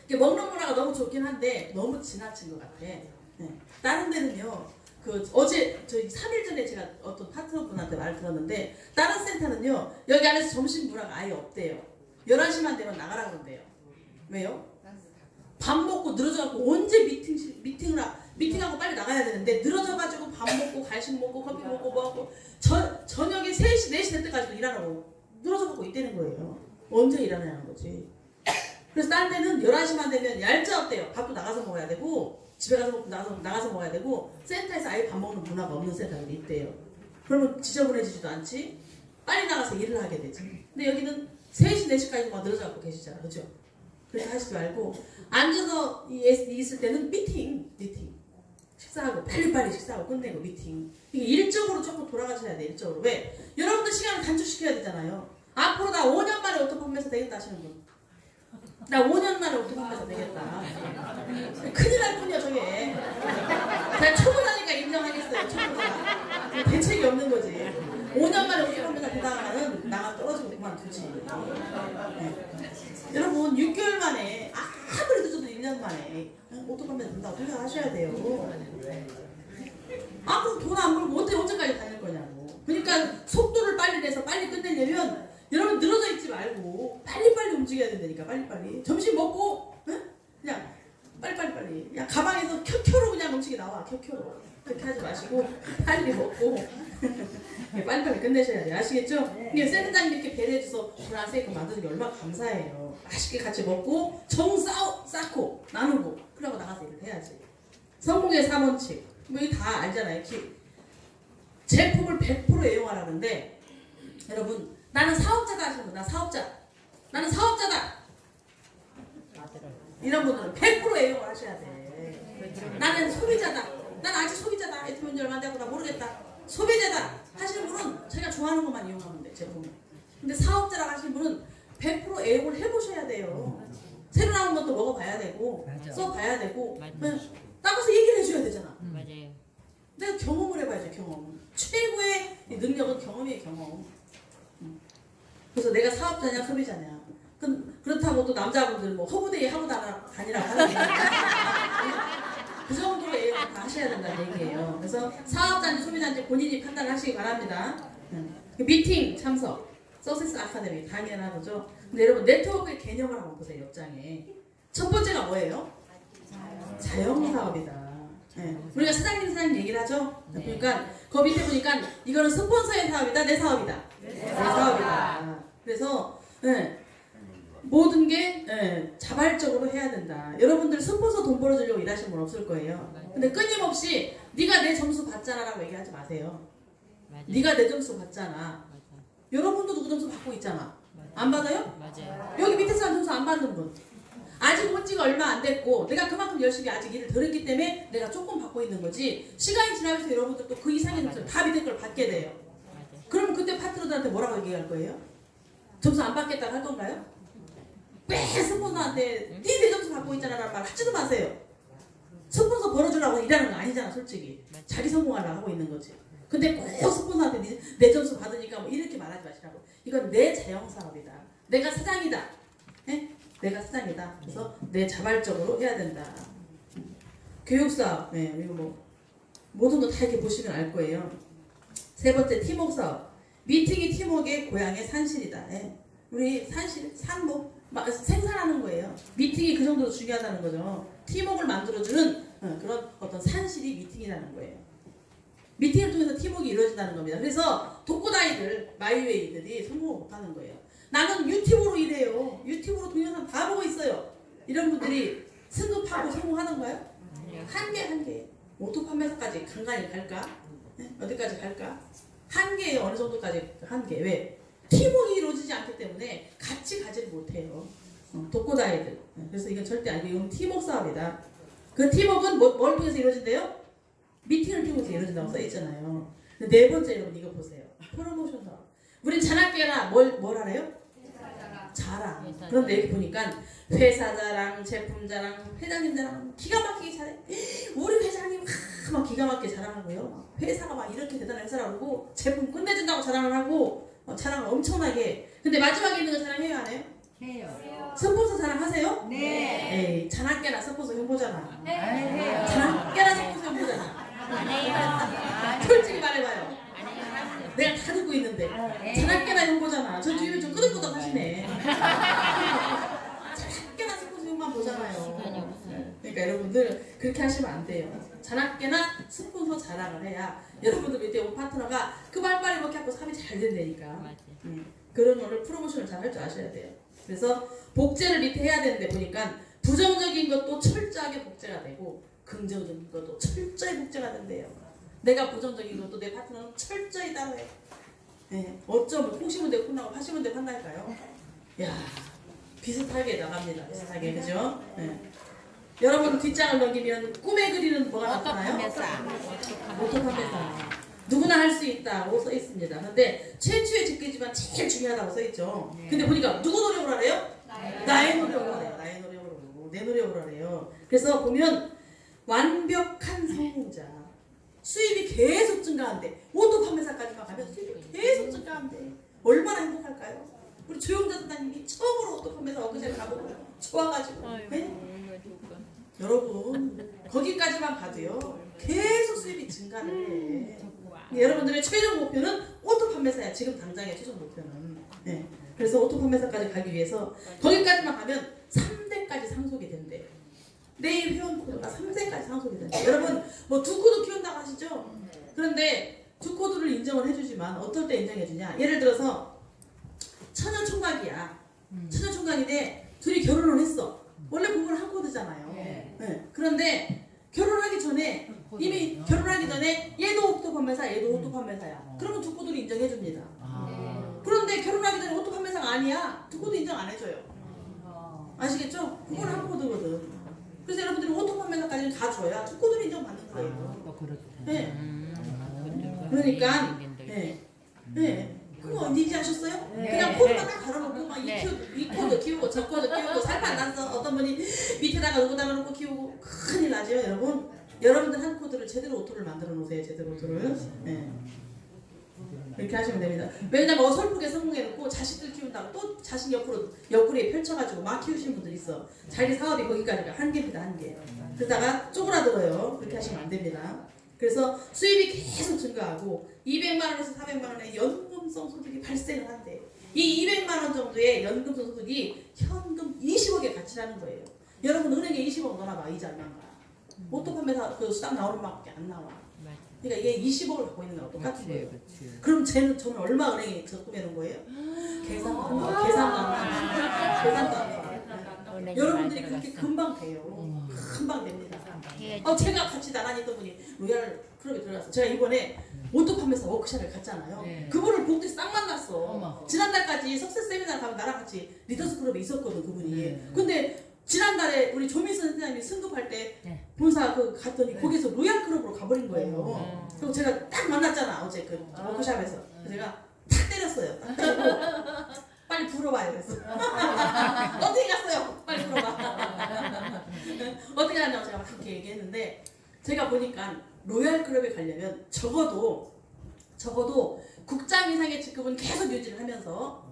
[SPEAKER 1] 이게 먹는 문화가 너무 좋긴 한데 너무 지나친 것 같아. 네. 다른 데는요. 어제 저희 3일 전에 제가 어떤 파트너분한테 말 들었는데 다른 센터는요. 여기 안에서 점심 문화가 아예 없대요. 11시만 되면 나가라 그런대요. 왜요? 밥 먹고 늘어져갖고 언제 미팅하고 빨리 나가야 되는데 늘어져가지고 밥 먹고 간식 먹고 커피 먹고 뭐하고 저녁에 3시 4시 될 때까지도 일하라고 늘어져갖고 있다는 거예요. 언제 일하냐는 거지. 그래서 다른 데는 11시만 되면 얄짤 없대요. 밥도 나가서 먹어야 되고 집에 가서 먹고 나가서 먹어야 되고 센터에서 아예 밥 먹는 문화가 없는 센터들이 있대요. 그러면 지저분해지지도 않지. 빨리 나가서 일을 하게 되지. 근데 여기는 3시 4시까지 막 늘어져갖고 계시잖아. 그죠? 그렇게 하시지 말고 앉아서 있을 때는 미팅 식사하고 빨리빨리 식사하고 끝내고 미팅 이게 일적으로 조금 돌아가셔야 돼. 일적으로. 왜? 여러분들 시간을 단축시켜야 되잖아요. 앞으로 나 5년 만에 오토 판매사 되겠다 하시는 분 나 5년 만에 오토 판매사 되겠다. 큰일 날 뿐이야 저게. 제가 초보자니까 인정하겠어요. 초보자 대책이 없는 거지. 5년 만에 오토 판매사 되다가는 나가 떨어지고 그만두지. 네. 여러분 6개월 만에 아무리 늦어도 1년 만에 오토 판매사 된다고 생각하셔야 돼요. 그럼 돈 안 벌고 어떻게 언제까지 다닐 거냐고. 그러니까 속도를 빨리 내서 빨리 끝내려면 여러분 늘어져 있지 말고 빨리빨리 움직여야 된다니까. 빨리빨리 점심 먹고 그냥 빨리 그냥 가방에서 켜켜로 그냥 음식이 나와. 켜켜로 그렇게 하지 마시고 빨리 먹고 빨리빨리 끝내셔야 돼요. 아시겠죠? 이게 센터장님 이렇게 배려해줘서 브라세이크 만드는 게 얼마나 감사해요. 맛있게 같이 먹고 정 쌓고 나누고 그러고 나가서 일을 해야지. 성공의 3원칙 뭐 이거 다 알잖아요. 제품을 100% 애용하라는데 여러분 나는 사업자다 하시는 분, 나는 사업자다 이런 분들은 100% 애용을 하셔야 돼. 나는 소비자다, 난 아직 소비자다, 애트면 얼마 안 되고 나 모르겠다, 소비자다 하시는 분은 제가 좋아하는 것만 이용하면 돼. 제품을. 근데 사업자라고 하시는 분은 100% 애용을 해보셔야 돼요. 새로 나온 것도 먹어봐야 되고 써봐야 되고 나가서 얘기를 해줘야 되잖아.
[SPEAKER 2] 맞아요.
[SPEAKER 1] 내가 경험을 해봐야죠. 경험. 최고의 능력은 경험이에요. 경험. 그래서 내가 사업자냐 소비자냐. 그렇다고 또 남자분들 뭐 허브데이 하고 다니라고 하는 게 그 정도로 애용을 다 하셔야 된다는 얘기예요. 그래서 사업자인지 소비자인지 본인이 판단을 하시기 바랍니다. 미팅 참석, 서세스 아카데미 당연한 거죠. 근데 여러분 네트워크의 개념을 한번 보세요. 옆장에 첫 번째가 뭐예요? 자영사업이다. 네. 우리가 사장님 얘기를 하죠. 그러니까 그 밑에 보니까 이거는 스폰서의 사업이다, 내 사업이다. 내 사업이다. 그래서 모든 게 자발적으로 해야 된다. 여러분들 스폰서 돈 벌어주려고 일하시는 분 없을 거예요. 근데 끊임없이 네가 내 점수 받잖아 라고 얘기하지 마세요.
[SPEAKER 2] 맞아요.
[SPEAKER 1] 네가 내 점수 받잖아.
[SPEAKER 2] 맞아요.
[SPEAKER 1] 여러분도 누구 점수 받고 있잖아.
[SPEAKER 2] 맞아요.
[SPEAKER 1] 안 받아요?
[SPEAKER 2] 맞아요.
[SPEAKER 1] 여기 밑에 사람 점수 안 받는 분. 아직 온 지가 얼마 안 됐고 내가 그만큼 열심히 아직 일을 덜 했기 때문에 내가 조금 받고 있는 거지. 시간이 지나면서 여러분들 또 그 이상의 점수를 다 밑에 걸 받게 돼요.
[SPEAKER 2] 맞아요.
[SPEAKER 1] 그럼 그때 파트너들한테 뭐라고 얘기할 거예요? 점수 안 받겠다고 할 건가요? 왜 스폰서한테 네 내 점수 받고 있잖아 라는 말 하지도 마세요. 스폰서 벌어주려고 일하는 거 아니잖아 솔직히. 자기 성공하려고 하고 있는 거지. 근데 꼭 스폰서한테 내 점수 받으니까 뭐 이렇게 말하지 마시라고. 이건 내 자영사업이다. 내가 사장이다. 내가 사장이다. 그래서 내 자발적으로 해야 된다. 교육사업, 이거 뭐 모든 거 다 이렇게 보시면 알 거예요. 세 번째 팀워크 사업. 미팅이 팀워크의 고향의 산실이다. 우리 산실, 산목 생산하는 거예요. 미팅이 그 정도로 중요하다는 거죠. 팀워크를 만들어주는 그런 어떤 산실이 미팅이라는 거예요. 미팅을 통해서 팀워크가 이루어진다는 겁니다. 그래서 독고다이들, 마이웨이들이 성공을 못하는 거예요. 나는 유튜브로 일해요. 유튜브로 동영상 다 보고 있어요. 이런 분들이 승급하고 성공하던가요? 한계. 오토 판매사까지 간간히 갈까? 어디까지 갈까? 한계에 어느 정도까지 한계. 왜? 팀워크가 이루어지지 않기 때문에 같이 가지를 못해요. 독고다이들. 그래서 이건 절대 아니고 이건 팀워크 사업이다. 그 팀워크는 뭘 통해서 이루어진대요? 미팅을 통해서 이루어진다고 써있잖아요. 네 번째 여러분 이거 보세요. 프로모션 사업. 우린 자랑계나 뭘 하래요? 자랑. 그런데 여기 보니까 회사 자랑, 제품 자랑, 회장님 자랑 기가 막히게 잘해. 우리 회장님 막 기가 막히게 자랑하고요. 회사가 막 이렇게 대단한 회사라고 그러고 제품 끝내준다고 자랑을 하고 자랑을 엄청나게. 근데 마지막에 있는 거 자랑해요 안 해요?
[SPEAKER 2] 해요.
[SPEAKER 1] 스폰서 자랑하세요?
[SPEAKER 2] 네.
[SPEAKER 1] 에이, 자랑계나 스폰서 홍보잖아.
[SPEAKER 2] 해요.
[SPEAKER 1] 자랑계나 스폰서 홍보잖아.
[SPEAKER 2] 안 해요.
[SPEAKER 1] 솔직히 말해봐요.
[SPEAKER 2] 안 해요.
[SPEAKER 1] 내가 다 듣고 있는데 자랑깨나 홍보잖아. 저 뒤에 좀 끄덕끄덕 하시네. 자랑깨나 스폰서만 보잖아요.
[SPEAKER 2] 시간이 없어요.
[SPEAKER 1] 그러니까 여러분들 그렇게 하시면 안 돼요. 자랑깨나 스폰서 자랑을 해야 여러분들 밑에 온 파트너가 그 말빨리 먹게 하고 사업이 잘 된다니까.
[SPEAKER 2] 맞아요.
[SPEAKER 1] 그런 거를 프로모션을 잘 할 줄 아셔야 돼요. 그래서 복제를 밑에 해야 되는데 보니까 부정적인 것도 철저하게 복제가 되고 긍정적인 것도 철저히 복제가 된대요. 내가 부정적인 것도 내 파트너는 철저히 따라해. 어쩌면 콩 심은 데 콩나고 파 심은 데 판날까요? 야, 비슷하게 나갑니다. 비슷하게, 그죠? 여러분 뒷장을 넘기면 꿈에 그리는 뭐가 나타나요? 오토 판매사. 누구나 할 수 있다고 써 있습니다. 근데 최초의 직계지만 제일 중요하다고 써 있죠. 근데 보니까 누구 노력을 하래요? 나의 노력을 하래요. 나의 노력으로 내 노력을 하래요. 그래서 보면 완벽한 성공자. 수입이 계속 증가한대. 오토 판매사까지만 가면 수입이 계속 증가한대. 얼마나 행복할까요? 우리 조영자 선생님이 처음으로 오토 판매사 워크숍에 가보고 좋아가지고. 여러분 거기까지만 가도요. 계속 수입이 증가를 해. 여러분들의 최종 목표는 오토 판매사야. 지금 당장의 최종 목표는. 그래서 오토 판매사까지 가기 위해서 거기까지만 가면 3대까지 상속이 된대. 내일 회원 코드가 3세까지 상속이 된다. 여러분 뭐 두 코드 키운다고 하시죠? 그런데 두 코드를 인정을 해주지만 어떨 때 인정해주냐. 예를 들어서 처녀총각이야. 처녀총각인데 둘이 결혼을 했어. 원래 부부는 한 코드잖아요. 그런데 결혼하기 전에 이미 결혼하기 전에 얘도 오토 판매사 얘도 오토 판매사야. 그러면 두 코드를 인정해줍니다. 그런데 결혼하기 전에 오토 판매사가 아니야. 두 코드 인정 안 해줘요. 아시겠죠? 그건 한 코드거든. 그래서 여러분들이 오토 판매사까지는 다 줘야 두 코드를 인정받는 거예요. 그러니까 그거 언제 하셨어요? 그냥 코드만 딱 갈아놓고 막 이 코드 키우고 저 코드 키우고 살판 나서 어떤 분이 밑에다가 누구다가 놓고 키우고 큰일 나죠. 여러분들 한 코드를 제대로 오토를 만들어 놓으세요. 제대로 오토를. 이렇게 하시면 됩니다. 왜냐면 어설프게 성공해놓고 자식들 키운다고 또 자식 옆구리에 펼쳐가지고 막 키우시는 분들 있어. 자기 사업이 거기까지가 한계입니다. 한계. 그러다가 쪼그라들어요. 그렇게 하시면 안 됩니다. 그래서 수입이 계속 증가하고 200만 원에서 400만 원의 연금성 소득이 발생을 한대. 이 200만 원 정도의 연금성 소득이 현금 20억의 가치라는 거예요. 여러분 은행에 20억 넣어놔봐. 이자 얼마인가. 오토 판매사 그 수당 나오는 밖에 안 나와. 그러니까 얘 20억을 갖고 있는 거랑 똑같은 거예요.
[SPEAKER 3] 그치.
[SPEAKER 1] 그럼 저는 얼마 은행에 적금해 놓은 거예요? 계산도 안 나와. 계산도 안 나와.
[SPEAKER 2] 은행이
[SPEAKER 1] 여러분들이
[SPEAKER 2] 많이
[SPEAKER 1] 그렇게
[SPEAKER 2] 들어갔어.
[SPEAKER 1] 금방 돼요. 금방 됩니다.
[SPEAKER 2] 해야지.
[SPEAKER 1] 제가 같이 나란히 있던 분이 로얄 클럽에 들어갔어요. 제가 이번에 옷도 판매사 워크숍을 갔잖아요.
[SPEAKER 3] 네.
[SPEAKER 1] 그분을 복도에서 딱 만났어.
[SPEAKER 3] 어머.
[SPEAKER 1] 지난달까지 석세 세미나 가면 나랑 같이 리더스 클럽에 있었거든 그분이.
[SPEAKER 3] 네.
[SPEAKER 1] 근데 지난달에 우리 조민선 선생님이 승급할 때
[SPEAKER 2] 네.
[SPEAKER 1] 본사 갔더니
[SPEAKER 3] 네.
[SPEAKER 1] 거기서 로얄 클럽으로 가버린 거예요.
[SPEAKER 3] 어머.
[SPEAKER 1] 그리고 제가 딱 만났잖아 어제 그 워크숍에서. 제가 탁 때렸어요. 딱 때리고 빨리 불어봐요 그래서. 어떻게 갔어요? 빨리 불어봐. 어떻게 갔냐고 제가 막 그렇게 얘기했는데 제가 보니까 로얄 클럽에 가려면 적어도 국장 이상의 직급은 계속 유지를 하면서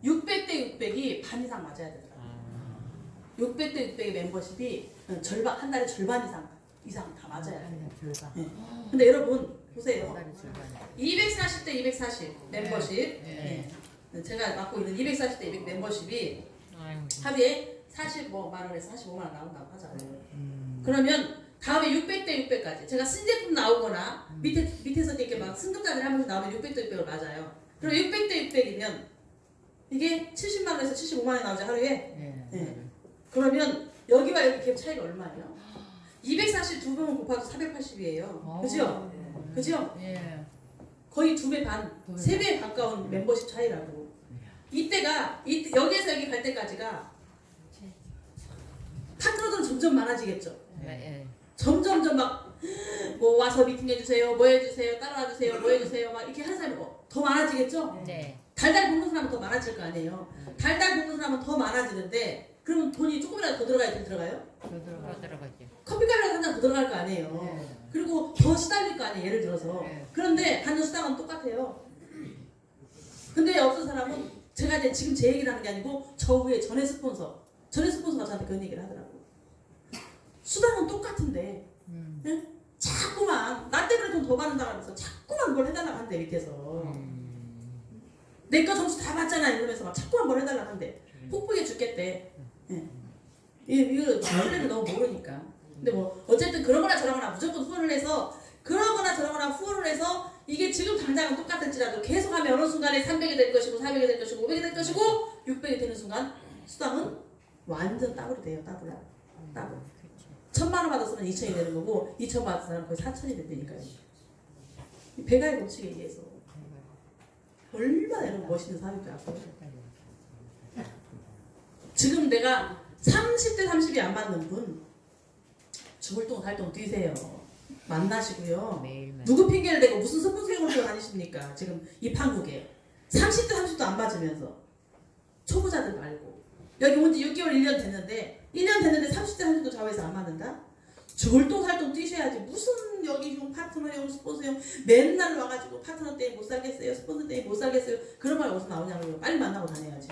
[SPEAKER 1] 600대 600이 반 이상 맞아야 되더라고요. 600대 600의 멤버십이 절반, 한 달에 절반 이상 다 맞아야 돼요. 네. 근데 여러분 보세요. 240대 240 멤버십.
[SPEAKER 3] 네.
[SPEAKER 1] 네. 제가 맡고 있는 240대 200 멤버십이
[SPEAKER 2] 아이고.
[SPEAKER 1] 하루에 45만 원에서 45만 원 나온다고 하잖아요. 그러면 다음에 600대 600까지 제가 신제품 나오거나 밑에서 이렇게 막 승급자들 하면서 나오면 600대 600을 맞아요. 그럼 600대 600이면 이게 70만 원에서 75만 원이 나오죠 하루에. 네. 그러면 여기와 여기 갭 차이가 얼마예요? 242번을 곱하기 480이에요. 그죠? 그죠?
[SPEAKER 3] 예.
[SPEAKER 1] 거의 2배 반,
[SPEAKER 3] 두 배.
[SPEAKER 1] 3배 가까운 멤버십 차이라고. 이때가 여기에서 여기 갈 때까지가 파트너들은 점점 많아지겠죠.
[SPEAKER 2] 예.
[SPEAKER 1] 점점점 막 뭐 와서 미팅 해주세요, 뭐 해주세요, 따라와 주세요, 뭐 해주세요, 막 이렇게 하는 사람이 더 많아지겠죠.
[SPEAKER 2] 네.
[SPEAKER 1] 달달 볶는 사람은 더 많아질 거 아니에요. 달달 볶는 사람은 더 많아지는데 그러면 돈이 조금이라도 더 들어가야 돼 들어가요?
[SPEAKER 2] 더 들어가지.
[SPEAKER 1] 커피가루라도 한 잔 더 들어갈 거 아니에요.
[SPEAKER 3] 네.
[SPEAKER 1] 그리고 더 시달릴 거 아니에요. 예를 들어서.
[SPEAKER 3] 네.
[SPEAKER 1] 그런데 받는 수당은 똑같아요. 근데 어떤 사람은 제가 이제 지금 제 얘기를 하는 게 아니고 저 위에 전에 스폰서가 저한테 그런 얘기를 하더라고. 수당은 똑같은데 응? 자꾸만 나 때문에 돈 더 받는다고 하면서 자꾸만 뭘 해달라고 한대 밑에서. 내 거 점수 다 받잖아 이러면서 막 자꾸만 뭘 해달라고 한대. 폭풍에 죽겠대. 예. 이거 플랜을 너무 모르니까. 근데 뭐 어쨌든 그러거나 저러거나 무조건 후원을 해서 그러거나 저러거나 후원을 해서 이게 지금 당장은 똑같을지라도 계속하면 어느 순간에 300이 될 것이고 400이 될 것이고 500이 될 것이고 600이 되는 순간 수당은 완전 따블이 돼요. 따블. 1000만 원 받았으면 2000이 되는 거고 2000 받은 사람은 거의 4000이 된다니까요. 배가의 법칙에 의해서 얼마나 이런 멋있는 사람인지 아세요? 지금 내가 30대 30이 안 맞는 분 죽을 똥 살 똥 뛰세요. 만나시고요.
[SPEAKER 2] 매일매일.
[SPEAKER 1] 누구 핑계를 대고 무슨 스폰서링을 들고 다니십니까? 지금 이 판국에 30대 30도 안 맞으면서 초보자들 말고 여기 온 지 6개월 1년 됐는데 30대 30도 좌우에서 안 맞는다? 죽을 똥 살 똥 뛰셔야지. 무슨 여기 형 파트너 형 스폰서 형 맨날 와가지고 파트너 때문에 못 살겠어요 스폰서 때문에 못 살겠어요 그런 말 어디서 나오냐고요. 빨리 만나고 다녀야지.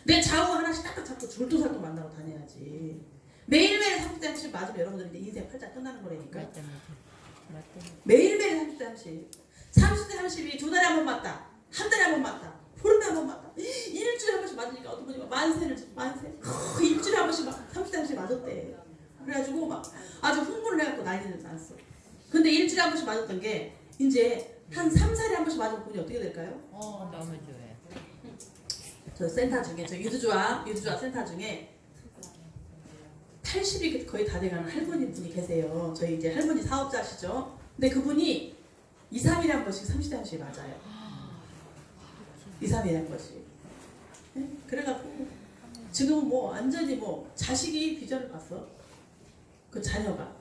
[SPEAKER 1] 내 좌우 하나씩 딱딱 잡고 죽을 똥 살 똥 만나고 다녀야지. 매일매일 30대 30 맞으면 여러분들 이제 인생 팔자 끝나는 거라니까.
[SPEAKER 2] 맞다.
[SPEAKER 1] 매일매일 30대 30 30이 두 달에 한 번 맞다 한 달에 한 번 맞다 보름에 한 번 맞다 일주일에 한 번씩 맞으니까 어떤 분이 만세 일주일에 한 번씩 30대 30 맞았대. 그래가지고 막 아주 흥분을 해갖고 난리를 났어. 근데 일주일에 한 번씩 맞았던 게 이제 한 3살에 한 번씩 맞으면 분이 어떻게 될까요?
[SPEAKER 2] 너무 좋아요.
[SPEAKER 1] 저 센터 중에 저 유두조합 센터 중에 80이 거의 다 돼가는 할머니 분이 계세요. 저희 이제 할머니 사업자시죠. 근데 그분이 2, 3일에 한 번씩 30대 한 번씩 맞아요. 2, 3일에 한 번씩. 네? 그래갖고 지금은 뭐 완전히 뭐 자식이 비전을 봤어. 그 자녀가.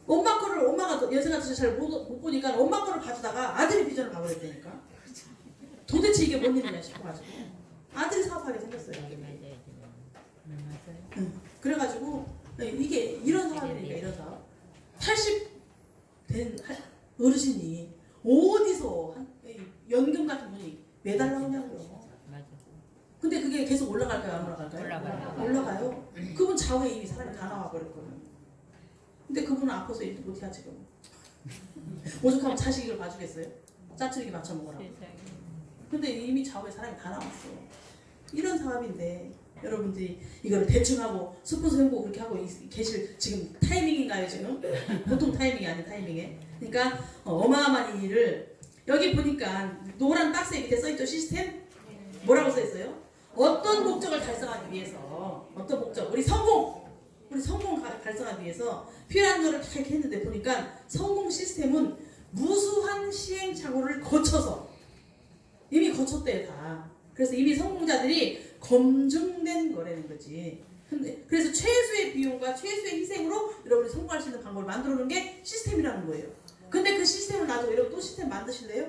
[SPEAKER 1] 엄마 거를 엄마가 여생아들 잘 못 보니까 엄마 거를 봐주다가 아들이 비전을 봐버렸다니까. 도대체 이게 뭔 일이냐 싶어가지고 아들이 사업하게 생겼어요. 응. 그래가지고 이게 이런 사업이니까 이런 사업. 80 된 어르신이 어디서 연금 같은 분이 매달 나오냐고요.
[SPEAKER 2] 맞아.
[SPEAKER 1] 근데 그게 계속 올라갈까요? 안 올라갈까요?
[SPEAKER 2] 올라가요.
[SPEAKER 1] 올라가요. 그분 좌우에 이미 사람이 다 나와 버렸거든요. 근데 그분은 아파서 일도 못해야 지금. 오죽하면 자식 이걸 봐주겠어요? 짜투리게 맞춰 먹으라고. 근데 이미 좌우에 사람이 다 나왔어. 이런 사업인데 여러분들이 이걸 대충 하고 스폰서 홍보 그렇게 하고 계실 지금 타이밍인가요 지금? 보통 타이밍이 아닌 타이밍에. 그러니까 어마어마한 일을 여기 보니까 노란 박스에 밑에 써있죠 시스템? 뭐라고 써있어요? 어떤 목적을 달성하기 위해서 어떤 목적 우리 성공 달성하기 위해서 필요한 거를 다 이렇게 했는데 보니까 성공 시스템은 무수한 시행착오를 거쳐서 이미 거쳤대요 다. 그래서 이미 성공자들이 검증된 거라는 거지. 근데 그래서 최소의 비용과 최소의 희생으로 여러분이 성공할 수 있는 방법을 만들어 놓은 게 시스템이라는 거예요. 근데 그 시스템을 놔두고 여러분 또 시스템 만드실래요?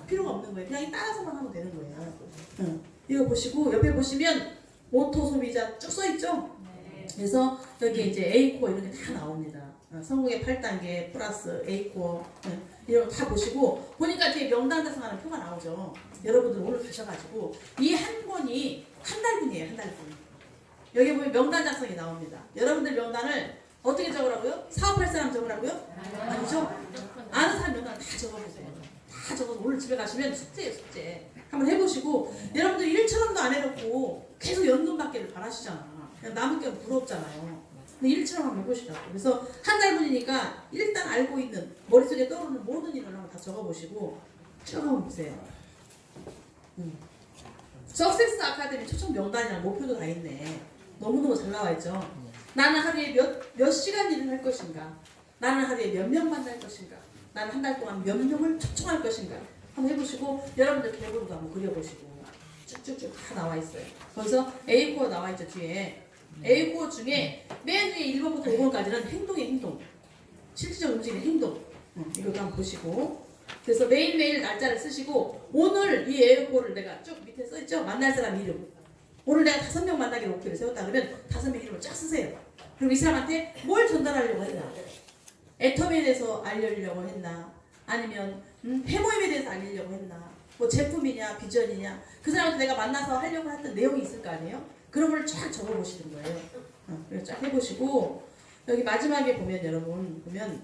[SPEAKER 1] 필요가 없는 거예요. 그냥 따라서만 하면 되는 거예요. 이거 보시고 옆에 보시면 오토 소비자 쭉 써있죠? 그래서 여기 이제 A코어 이런 게 다 나옵니다. 성공의 8단계 플러스 A코어 이런 거 다 보시고 보니까 뒤에 명단 달성하는 표가 나오죠. 여러분들 오늘 가셔가지고 이 한 권이 한 달분이에요. 한 달분. 여기 보면 명단 작성이 나옵니다. 여러분들 명단을 어떻게 적으라고요? 사업할 사람 적으라고요? 아니죠? 아는 사람 명단 다 적어보세요. 다 적어서 오늘 집에 가시면 숙제예요 숙제. 한번 해보시고 여러분들 1,000원도 안 해놓고 계속 연금 받기를 바라시잖아. 그냥 남은 게 부럽잖아요. 근데 1,000원 한번 해보시라고. 그래서 한 달분이니까 일단 알고 있는 머릿속에 떠오르는 모든 일을 한번 다 적어보시고 쭉 한번 보세요. 석세스 아카데미 초청 명단이랑 목표도 다 있네. 너무너무 잘 나와 있죠. 나는 하루에 몇 시간 일을 할 것인가? 나는 하루에 몇 명 만날 것인가? 나는 한 달 동안 몇 명을 초청할 것인가? 한번 해보시고 여러분들 계획으로도 한번 그려보시고 쭉쭉쭉 다 나와 있어요. 거기서 A코어 나와 있죠 뒤에. A코어 중에 맨 위에 1번부터 5번까지는 행동의 행동, 실질적 움직이는 행동. 이것도 한번 보시고. 그래서 매일매일 날짜를 쓰시고 오늘 이 A코어를 내가 쭉 밑에 써있죠. 만날 사람 이름. 오늘 내가 5명 만나기로 목표를 세웠다 그러면 5명 이름을 쫙 쓰세요. 그리고 이 사람한테 뭘 전달하려고 했나? 애텀에 대해서 알려주려고 했나? 아니면 회모임에 대해서 알리려고 했나? 뭐 제품이냐 비전이냐? 그 사람한테 내가 만나서 하려고 했던 내용이 있을 거 아니에요? 그런 걸 쫙 적어보시는 거예요. 그래서 쫙 해보시고 여기 마지막에 보면 여러분 보면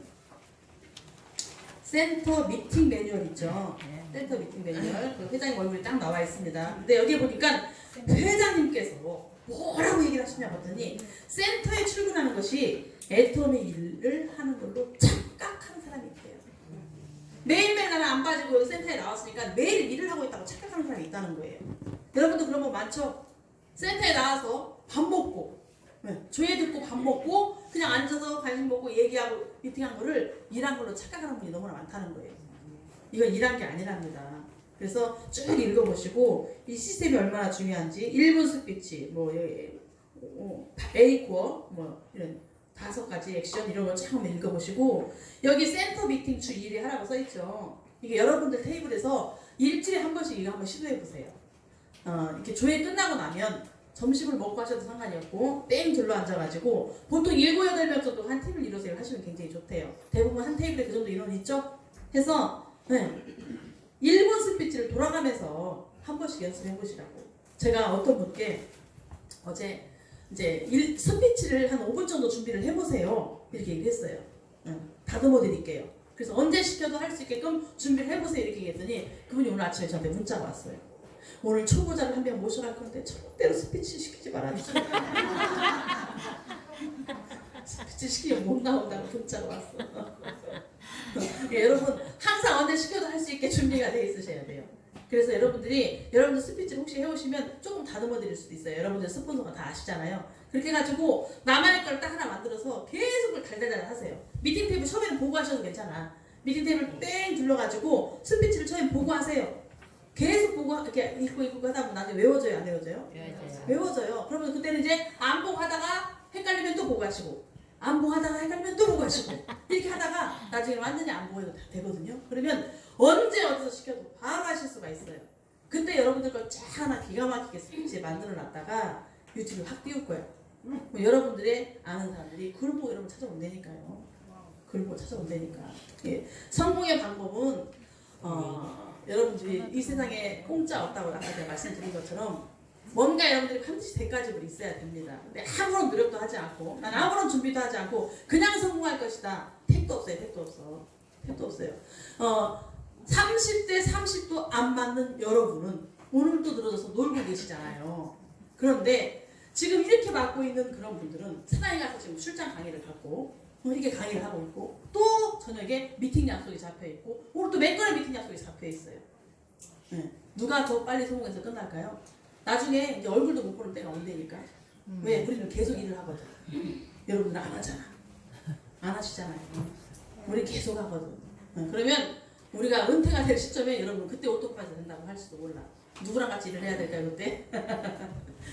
[SPEAKER 1] 센터 미팅 매뉴얼 있죠? 센터 미팅 매뉴얼 그 회장님 얼굴이 딱 나와 있습니다. 근데 여기 보니까 회장님께서 뭐라고 얘기를 하시냐고 했더니 센터에 출근하는 것이 애터미 일을 하는 걸로 착각한 사람이 있대요. 매일매일 나는 안 빠지고 여기 센터에 나왔으니까 매일 일을 하고 있다고 착각하는 사람이 있다는 거예요. 여러분도 그런 거 많죠? 센터에 나와서 밥 먹고 조회 듣고 밥 먹고 그냥 앉아서 간식 먹고 얘기하고 미팅한 거를 일한 걸로 착각하는 분이 너무나 많다는 거예요. 이건 일한 게 아니랍니다. 그래서 쭉 읽어보시고 이 시스템이 얼마나 중요한지 1분 스피치, 뭐 A코어, 뭐 이런 5가지 액션 이런 걸 쫙 한번 읽어보시고 여기 센터 미팅 주 1회 하라고 써있죠. 이게 여러분들 테이블에서 일주일에 한 번씩 이거 한번 시도해보세요. 이렇게 조회 끝나고 나면 점심을 먹고 하셔도 상관이 없고 뺑 둘러 앉아가지고 보통 7, 8명 정도 한 팀을 이뤄서 하시면 굉장히 좋대요. 대부분 한 테이블에 그 정도 인원 있죠? 해서 1분 스피치를 돌아가면서 한 번씩 연습해보시라고. 제가 어떤 분께 어제 이제 스피치를 한 5분 정도 준비를 해보세요. 이렇게 얘기했어요. 다듬어 드릴게요. 그래서 언제 시켜도 할 수 있게끔 준비를 해보세요. 이렇게 얘기했더니 그분이 오늘 아침에 저한테 문자가 왔어요. 오늘 초보자를 한 명 모셔갈 건데 절대로 스피치 시키지 말아주세요. 스피치 시키면 못 나온다고 문자가 왔어. 여러분 항상 언제 시켜도 할 수 있게 준비가 돼 있으셔야 돼요. 그래서 여러분들 스피치를 혹시 해오시면 조금 다듬어 드릴 수도 있어요. 여러분들 스폰서가 다 아시잖아요. 그렇게 해가지고 나만의 걸 딱 하나 만들어서 계속 그걸 달달달 하세요. 미팅 테이블 처음에는 보고 하셔도 괜찮아. 미팅 테이블 뺑 둘러가지고 스피치를 처음에 보고 하세요. 계속 보고 이렇게 읽고 하다 보면 나중에 외워져요, 안 외워져요? 외워져요. 그러면 그때는 이제 안 보고 하다가 헷갈리면 또 보고 하시고 안 보고 하다가 헷갈리면 또 보고 하시고 이렇게 하다가 나중에 완전히 안 보고 해도 되거든요. 그러면 언제 어디서 시켜도 바로 하실 수가 있어요. 그때 여러분들 걸 쫙 하나 기가 막히게 스피치 만들어 놨다가 유튜브에 확 띄울 거예요. 여러분들의 아는 사람들이 글 보고 여러분 찾아온다니까요. 글 보고 찾아온다니까. 예. 성공의 방법은 여러분들이 이 세상에 공짜 없다고 아까 제가 말씀드린 것처럼 뭔가 여러분들이 반드시 대가집으로 있어야 됩니다. 근데 아무런 노력도 하지 않고 난 아무런 준비도 하지 않고 그냥 성공할 것이다. 택도 없어요. 택도 없어. 택도 없어요. 30대 30도 안 맞는 여러분은 오늘도 늘어져서 놀고 계시잖아요. 그런데 지금 이렇게 맡고 있는 그런 분들은 사당에 가서 지금 출장 강의를 받고 이렇게 강의를 하고 있고 또 저녁에 미팅 약속이 잡혀 있고 오늘 또 몇 건의 미팅 약속이 잡혀 있어요. 네. 누가 더 빨리 성공해서 끝날까요? 나중에 이제 얼굴도 못 보는 때가 온다니까. 왜? 우리는 계속 일을 하거든. 여러분들 안 하잖아. 안 하시잖아요. 우리 계속 하거든. 그러면 우리가 은퇴가 될 시점에 여러분 그때 오토파이가 된다고 할지도 몰라. 누구랑 같이 일을 해야 될까요 그때?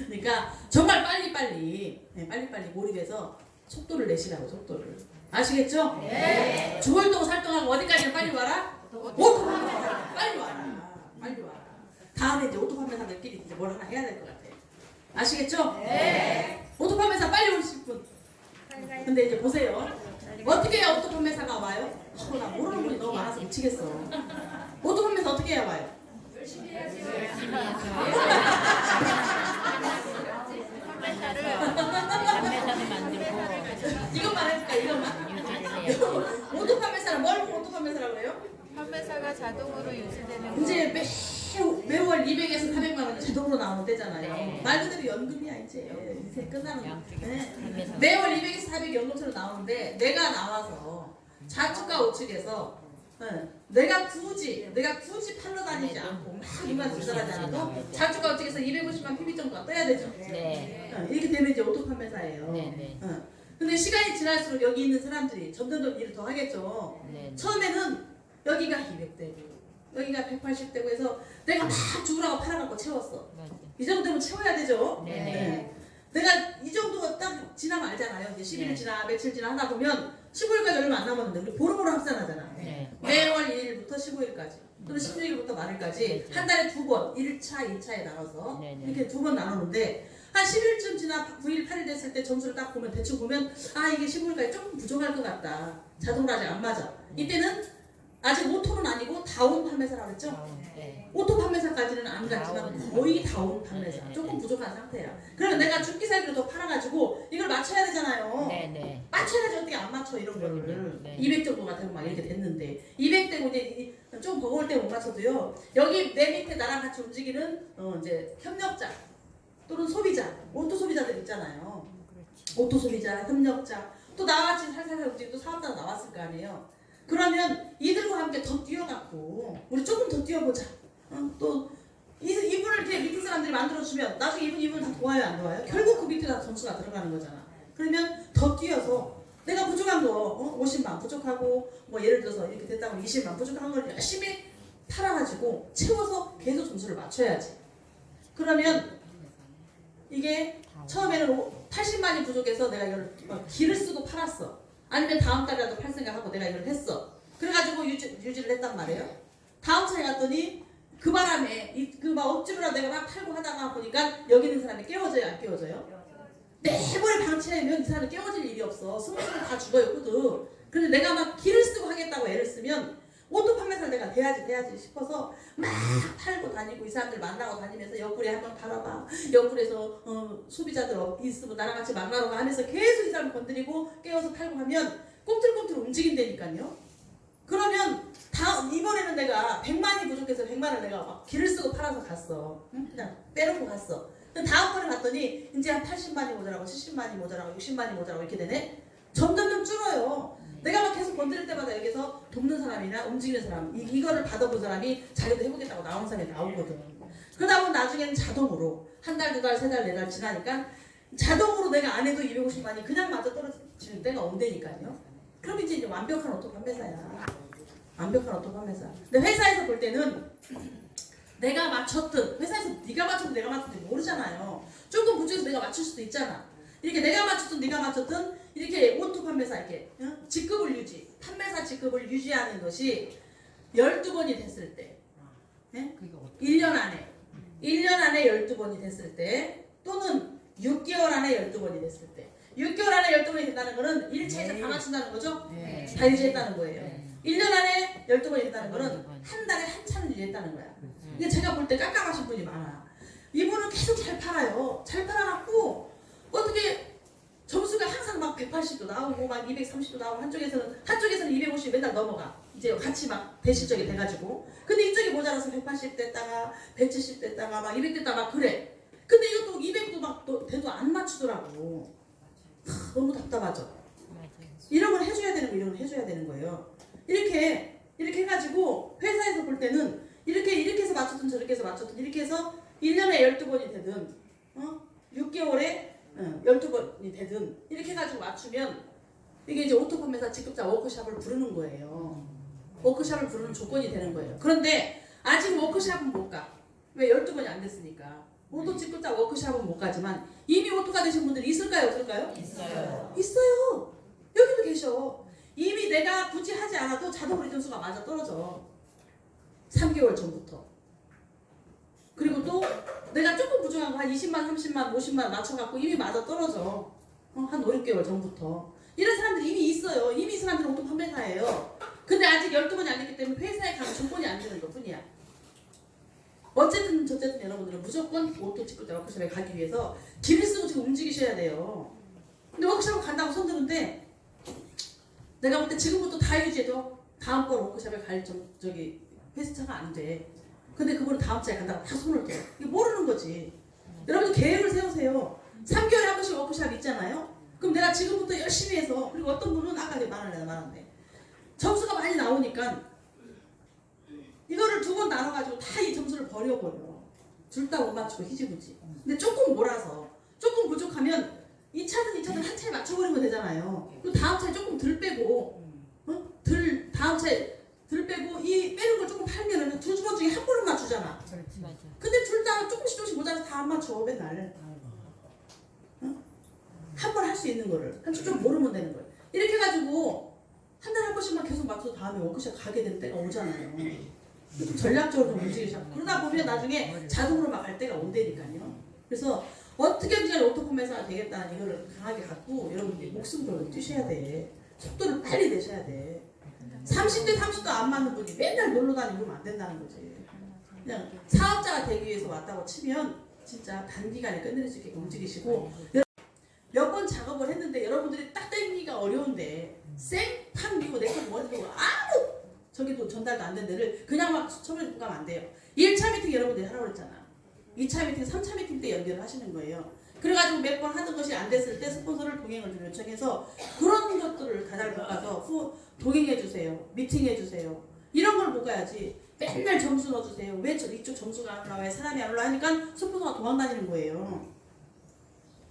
[SPEAKER 1] 그러니까 정말 빨리빨리 몰입해서 속도를 내시라고 속도를. 아시겠죠? 네. 죽을동 살동하고 어디까지 빨리 와라? 오토파이사 빨리 와라. 빨리 와라. 다음에 이제 오토파이사들끼리 이제 뭘 하나 해야 될 것 같아. 아시겠죠? 네. 오토파이사 빨리 오실 분. 근데 이제 보세요. 어떻게 해야 오토판매사가 와요? 나 모르는 분이 너무 많아서 미치겠어. 오토판매사 어떻게 해야 와요?
[SPEAKER 2] 열심히 해야지. 판매사를 만들고
[SPEAKER 1] 이것만 해볼까 이것만. 오토판매사는 뭘 오토판매사라고 해요?
[SPEAKER 3] 판매사가 자동으로 유지되는
[SPEAKER 1] 이제 매월 200에서 400만 원이 자동으로 나오는 때잖아요.
[SPEAKER 2] 네.
[SPEAKER 1] 말 그대로 연금이야 이제. 인생 끝나는 거.
[SPEAKER 2] 양쪽에
[SPEAKER 1] 네.
[SPEAKER 2] 판매사.
[SPEAKER 1] 매월 200에서 400 연금처럼 나오는데 내가 나와서 좌측과 우측에서 내가 굳이 팔러 다니지 않고 막 이만 조절하지 않아도 좌측과 우측에서 250만 PB 정도가 떠야 되죠.
[SPEAKER 2] 네.
[SPEAKER 1] 이렇게 되면 이제 오토판매사예요.
[SPEAKER 2] 네.
[SPEAKER 1] 근데 시간이 지날수록 여기 있는 사람들이 점점 일을 더 하겠죠.
[SPEAKER 2] 네.
[SPEAKER 1] 처음에는 여기가 200대고 여기가 180대고 해서 내가 막 죽으라고 팔아갖고 채웠어.
[SPEAKER 2] 맞아.
[SPEAKER 1] 이 정도 되면 채워야 되죠.
[SPEAKER 2] 네.
[SPEAKER 1] 내가 이 정도가 딱 지나면 알잖아요. 이제 11일
[SPEAKER 2] 네.
[SPEAKER 1] 지나 며칠 지나 하다 보면 15일까지 얼마 안 남았는데 우리 보름보름 합산하잖아.
[SPEAKER 2] 네.
[SPEAKER 1] 매월 1일부터 15일까지 또는 16일부터 말일까지
[SPEAKER 2] 네.
[SPEAKER 1] 한 달에 2번 1차, 2차에 나눠서
[SPEAKER 2] 네.
[SPEAKER 1] 이렇게 2번 나누는데 한 10일쯤 지나 9일, 8일 됐을 때 점수를 딱 보면 대충 보면 아 이게 15일까지 조금 부족할 것 같다. 자동으로 아직 안 맞아. 이때는 아직 오토는 아니고 다운 판매사라고 했죠?
[SPEAKER 2] 네.
[SPEAKER 1] 오토 판매사까지는 안 갔지만
[SPEAKER 2] 다운.
[SPEAKER 1] 거의 다운 판매사.
[SPEAKER 2] 네.
[SPEAKER 1] 조금 부족한 상태야. 그러면 내가 죽기 살기로 더 팔아가지고 이걸 맞춰야 되잖아요.
[SPEAKER 2] 네.
[SPEAKER 1] 맞춰야지 어떻게 안 맞춰 이런 거를.
[SPEAKER 2] 네.
[SPEAKER 1] 200 정도가 되고 막 이렇게 됐는데 200되고 이제 좀 버거울 때 못 맞춰도요. 여기 내 밑에 나랑 같이 움직이는 이제 협력자 또는 소비자, 오토 소비자들 있잖아요. 오토 소비자, 협력자 또 나같이 살살살 움직이고 또 사업자가 나왔을 거 아니에요. 그러면 이들과 함께 더 뛰어갖고 우리 조금 더 뛰어보자. 또 이분을 이렇게 밑에 사람들이 만들어주면 나중에 이분을 다 도와요 안 도와요? 결국 그 밑에 다 점수가 들어가는 거잖아. 그러면 더 뛰어서 내가 부족한 거 50만 부족하고 뭐 예를 들어서 이렇게 됐다고 20만 부족한 걸 열심히 팔아가지고 채워서 계속 점수를 맞춰야지. 그러면 이게 처음에는 80만이 부족해서 내가 이걸 기를 쓰고 팔았어. 아니면 다음 달이라도 팔 생각하고 내가 이걸 했어. 그래가지고 유지를 했단 말이에요. 다음 차에 갔더니 그 바람에 그 막 억지로라도 내가 막 팔고 하다가 보니까 여기 있는 사람이 깨워져요 안 깨워져요? 매번에 방치하면 이 사람이 깨워질 일이 없어. 스무스는 다 죽어요 코드. 그런데 내가 막 기를 쓰고 하겠다고 애를 쓰면 오토 판매사를 내가 돼야지 싶어서 막 팔고 다니고 이 사람들 만나고 다니면서 옆구리 한번 팔아봐. 옆구리에서 소비자들 있으면 나랑 같이 만나러 가 하면서 계속 이 사람 건드리고 깨워서 팔고 하면 꿈틀꿈틀 움직인다니까요. 그러면 이번에는 내가 100만이 부족해서 100만을 내가 막 기를 쓰고 팔아서 갔어. 그냥 빼놓고 갔어. 다음번에 갔더니 이제 한 80만이 모자라고 70만이 모자라고 60만이 모자라고 이렇게 되네. 점점 줄어요. 내가 막 계속 건드릴 때마다 여기서 돕는 사람이나 움직이는 사람 이거를 받아본 사람이 자기도 해보겠다고 나오는 사람이 나오거든. 그러다 보면 나중에는 자동으로 한 달, 두 달, 세 달, 네 달 지나니까 자동으로 내가 안 해도 250만이 그냥 맞아 떨어지는 때가 온다니까요. 그럼 이제 완벽한 오토 판매사야. 완벽한 오토 판매사. 근데 회사에서 볼 때는 내가 맞췄든 회사에서 네가 맞췄든 내가 맞췄든 모르잖아요. 조금 부족해서 내가 맞출 수도 있잖아. 이렇게 내가 맞췄든 네가 맞췄든 이렇게 오토 판매사 이렇게 직급을 판매사 직급을 유지하는 것이 12번이 됐을 때 1년 안에 12번이 됐을 때 또는 6개월 안에 12번이 됐을 때 6개월 안에 12번이 된다는 거는 1차에서 다 맞춘다는 거죠?
[SPEAKER 2] 네.
[SPEAKER 1] 다 유지했다는 거예요.
[SPEAKER 2] 네.
[SPEAKER 1] 1년 안에 12번이 됐다는 거는 한 달에 한 차는 유지했다는 거야. 이게 제가 볼 때 깜깜하신 분이 많아. 이분은 계속 잘 팔아요. 잘 팔아갖고 어떻게 점수가 항상 막 180도 나오고 막 230도 나오고 한쪽에서는 250 맨날 넘어가. 이제 같이 막 대실적이 돼가지고. 근데 이쪽이 모자라서 180 됐다가 170 됐다가 막 200 됐다가 막 그래. 근데 이것도 200도 막 돼도 안 맞추더라고. 너무 답답하죠.
[SPEAKER 2] 맞아요.
[SPEAKER 1] 이런 걸 해줘야 되는 거, 이런 걸 해줘야 되는 거예요. 이렇게 해가지고 회사에서 볼 때는 이렇게 해서 맞췄든 저렇게 해서 맞췄든 이렇게 해서 1년에 12번이 되든 6개월에 12번이 되든 이렇게 해가지고 맞추면 이게 이제 오토펌에서 직급자 워크샵을 부르는 거예요. 워크샵을 부르는 조건이 되는 거예요. 그런데 아직 워크샵은 못 가. 왜? 12번이 안 됐으니까. 오토 직급자 워크샵은 못 가지만 이미 오토가 되신 분들이 있을까요? 없을까요?
[SPEAKER 2] 있어요.
[SPEAKER 1] 있어요. 여기도 계셔. 이미 내가 굳이 하지 않아도 자동으로 이점수가 맞아 떨어져. 3개월 전부터. 그리고 또 내가 조금 부족한 거 한 20만, 30만, 50만 맞춰갖고 이미 맞아 떨어져. 한 5, 6개월 전부터. 이런 사람들이 이미 있어요. 이미 이 사람들은 오토 판매사예요. 근데 아직 12번이 안 됐기 때문에 회사에 가면 조건이 안 되는 것 뿐이야. 어쨌든 저쨌든 여러분들은 무조건 오토 직급자 워크숍에 가기 위해서 길을 쓰고 지금 움직이셔야 돼요. 근데 워크숍을 간다고 손드는데 내가 볼 때 지금부터 다 유지해도 다음번 워크숍에 갈 저기 회수차가 안 돼. 근데 그분은 다음 주에 간다고 다 손을 대. 이게 모르는 거지. 여러분들 계획을 세우세요. 3개월에 한 번씩 워크숍 있잖아요. 그럼 내가 지금부터 열심히 해서 그리고 어떤 분은 아까 말하네. 점수가 많이 나오니까 이거를 2번 나눠가지고 다 이 점수를 버려버려. 둘 다 못 맞추고 희지부지. 근데 조금 몰아서 조금 부족하면 2차든 한 차에 맞춰버리면 되잖아요. 그리고 다음 차에 조금 덜 빼고 다음 차에 덜 빼고 이 빼는 걸 조금 팔면은 두 번 중에 한 번은 맞추잖아.
[SPEAKER 2] 그렇지. 맞아.
[SPEAKER 1] 근데 둘 다 조금씩 모자라서 다 안 맞춰 맨날. 한 번 할 수 있는 거를 한쪽 좀 모르면 되는 거예요. 이렇게 해가지고 한 달에 한 번씩만 계속 맞춰서 다음에 워크숍 가게 될 때가 오잖아요. 좀 전략적으로 좀 움직이셔. 그러다 보면 나중에 자동으로 막 갈 때가 온다니까요. 그래서 어떻게든 오토폼에서 되겠다는 이거를 강하게 갖고 여러분들이 목숨 걸고 뛰셔야 돼. 속도를 빨리 내셔야 돼. 30대 30도 안 맞는 분이 맨날 놀러 다니면 안 된다는 거지. 그냥 사업자가 되기 위해서 왔다고 치면 진짜 단기간에 끝낼 수 있게 움직이시고 몇 번 작업을 했는데 여러분들이 딱 땡기기가 어려운데 생판 미고 내거 뭐해도 아무 저기도 전달도 안 된 데를 그냥 막 처음에 가면 안 돼요. 1차 미팅 여러분들이 하라고 했잖아. 2차 미팅, 3차 미팅 때 연결을 하시는 거예요. 그래가지고 몇 번 하던 것이 안 됐을 때 스폰서를 동행을 좀 요청해서 그런 것들을 다잘 못 가서 동행해주세요. 미팅해주세요. 이런 걸 못 가야지. 맨날 점수 넣어주세요. 왜 이쪽 점수가 안 올라와요? 사람이 안 올라가니까 스폰서가 도망다니는 거예요.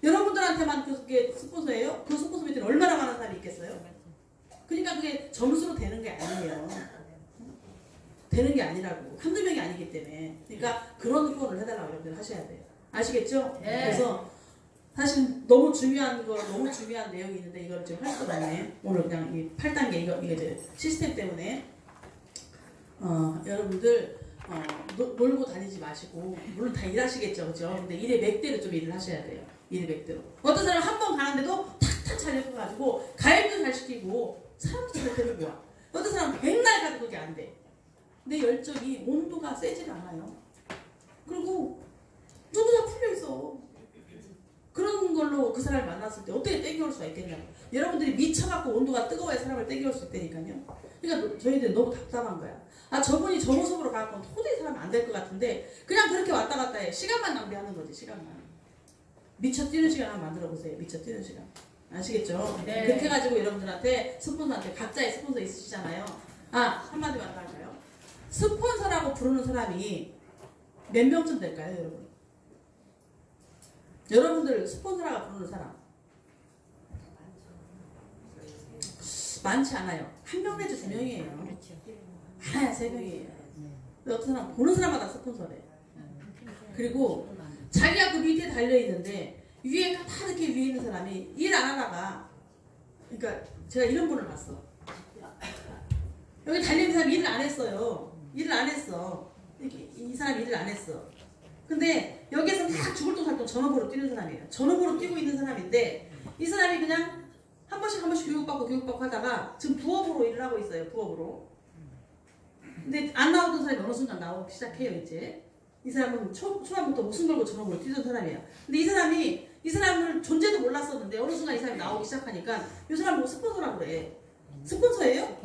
[SPEAKER 1] 여러분들한테만 그게 스폰서예요? 그 스폰서 밑에는 얼마나 많은 사람이 있겠어요? 그러니까 그게 점수로 되는 게 아니에요. 되는 게 아니라고. 한두 명이 아니기 때문에. 그러니까 그런 후원을 해달라고 여러분들 하셔야 돼요. 아시겠죠?
[SPEAKER 3] 네.
[SPEAKER 1] 그래서 사실 너무 중요한 내용이 있는데 이걸 지금 할 수가 없네. 오늘 그냥 이 8단계 이게 이제 시스템 때문에 여러분들 놀고 다니지 마시고 물론 다 일하시겠죠, 그죠? 근데 일의 맥대로 좀 일을 하셔야 돼요. 일의 맥대로. 어떤 사람 한 번 가는데도 탁탁 잘 해가지고 가입도 잘 시키고 사람도 잘 데리고 와. 어떤 사람 백날 가도 그게 안 돼. 내 열정이 온도가 세질 않아요. 그리고 너무 다 풀려 있어. 그런 걸로 그 사람을 만났을 때 어떻게 땡겨올 수가 있겠냐고. 여러분들이 미쳐갖고 온도가 뜨거워야 사람을 땡겨올 수 있다니까요. 그러니까 저희들 너무 답답한 거야. 아, 저분이 저 모습으로 가고 도저히 사람 안 될 것 같은데 그냥 그렇게 왔다 갔다 해. 시간만 낭비하는 거지, 시간만. 미쳐 뛰는 시간 한번 만들어 보세요. 미쳐 뛰는 시간. 아시겠죠?
[SPEAKER 3] 네.
[SPEAKER 1] 그렇게 해가지고 여러분들한테 스폰서한테 각자의 스폰서 있으시잖아요. 아, 한마디만 더 할까요? 스폰서라고 부르는 사람이 몇 명쯤 될까요, 여러분? 여러분들 스폰서라고 부르는 사람 많지 않아요. 한 명 내지 2명이에요.
[SPEAKER 2] 그렇죠.
[SPEAKER 1] 하나야 3명이에요. 어떤 사람 보는 사람마다 스폰서래. 그리고 자기가 그 밑에 달려있는데 위에 가파르게 위에 있는 사람이 일 안 하다가, 그러니까 제가 이런 분을 봤어. 여기 달려있는 사람이 일을 안 했어요. 일을 안 했어. 이 사람이 일을 안 했어. 근데 여기에서 막 죽을 똥 살똥 전업으로 뛰는 사람이에요. 전업으로 뛰고 있는 사람인데 이 사람이 그냥 한 번씩 교육받고 하다가 지금 부업으로 일을 하고 있어요. 부업으로. 근데 안 나오던 사람이 어느 순간 나오기 시작해요. 이제 이 사람은 초반부터 목숨 걸고 전업으로 뛰던 사람이에요. 근데 이 사람을 존재도 몰랐었는데 어느 순간 이 사람이 나오기 시작하니까 이 사람 뭐 스폰서라고 그래. 스폰서예요?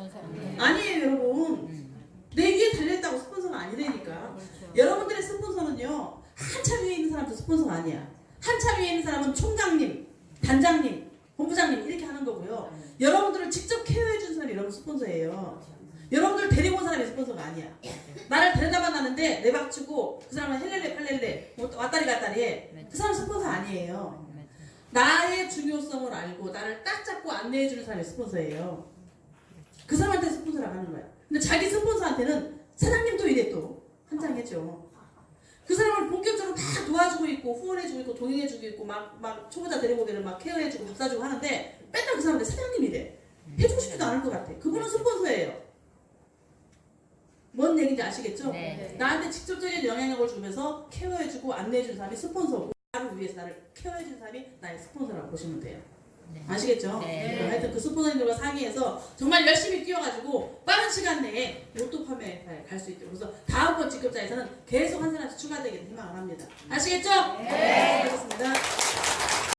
[SPEAKER 1] 아니에요, 여러분. 내 위에 달려있다고 스폰서가 아니라니까. 여러분들의 스폰서는요, 한참 위에 있는 사람도 스폰서가 아니야. 한참 위에 있는 사람은 총장님, 단장님, 본부장님 이렇게 하는 거고요. 여러분들을 직접 케어해 준 사람이 여러분 스폰서예요. 여러분들 데리고 온 사람이 스폰서가 아니야. 나를 데려다 만났는데 내 박치고 그 사람은 헬렐레 팔렐레 왔다리 갔다리 해. 그 사람 스폰서 아니에요. 나의 중요성을 알고 나를 딱 잡고 안내해 주는 사람이 스폰서예요. 그 사람한테 스폰서라고 하는 거야. 근데 자기 스폰서한테는 사장님도 이래 또 한장해줘. 그 사람을 본격적으로 다 도와주고 있고 후원해주고 있고 동행해주고 있고 막 초보자 데리고 오기를 막 케어해주고 밥 사주고 하는데 맨날 그 사람한테 사장님이래. 해주고 싶지도 않을 것 같아. 그분은 스폰서예요. 뭔 얘기인지 아시겠죠?
[SPEAKER 2] 네.
[SPEAKER 1] 나한테 직접적인 영향력을 주면서 케어해주고 안내해주는 사람이 스폰서고 나를 위해서 나를 케어해주는 사람이 나의 스폰서라고 보시면 돼요.
[SPEAKER 2] 네.
[SPEAKER 1] 아시겠죠?
[SPEAKER 2] 네.
[SPEAKER 1] 하여튼 그 스폰서님들과 상의해서 정말 열심히 뛰어가지고 빠른 시간 내에 로또 판매에 갈 수 있도록 그래서 다음번 직급자에서는 계속 한 사람씩 추가되기를 희망을 합니다. 아시겠죠? 네. 수고하셨습니다.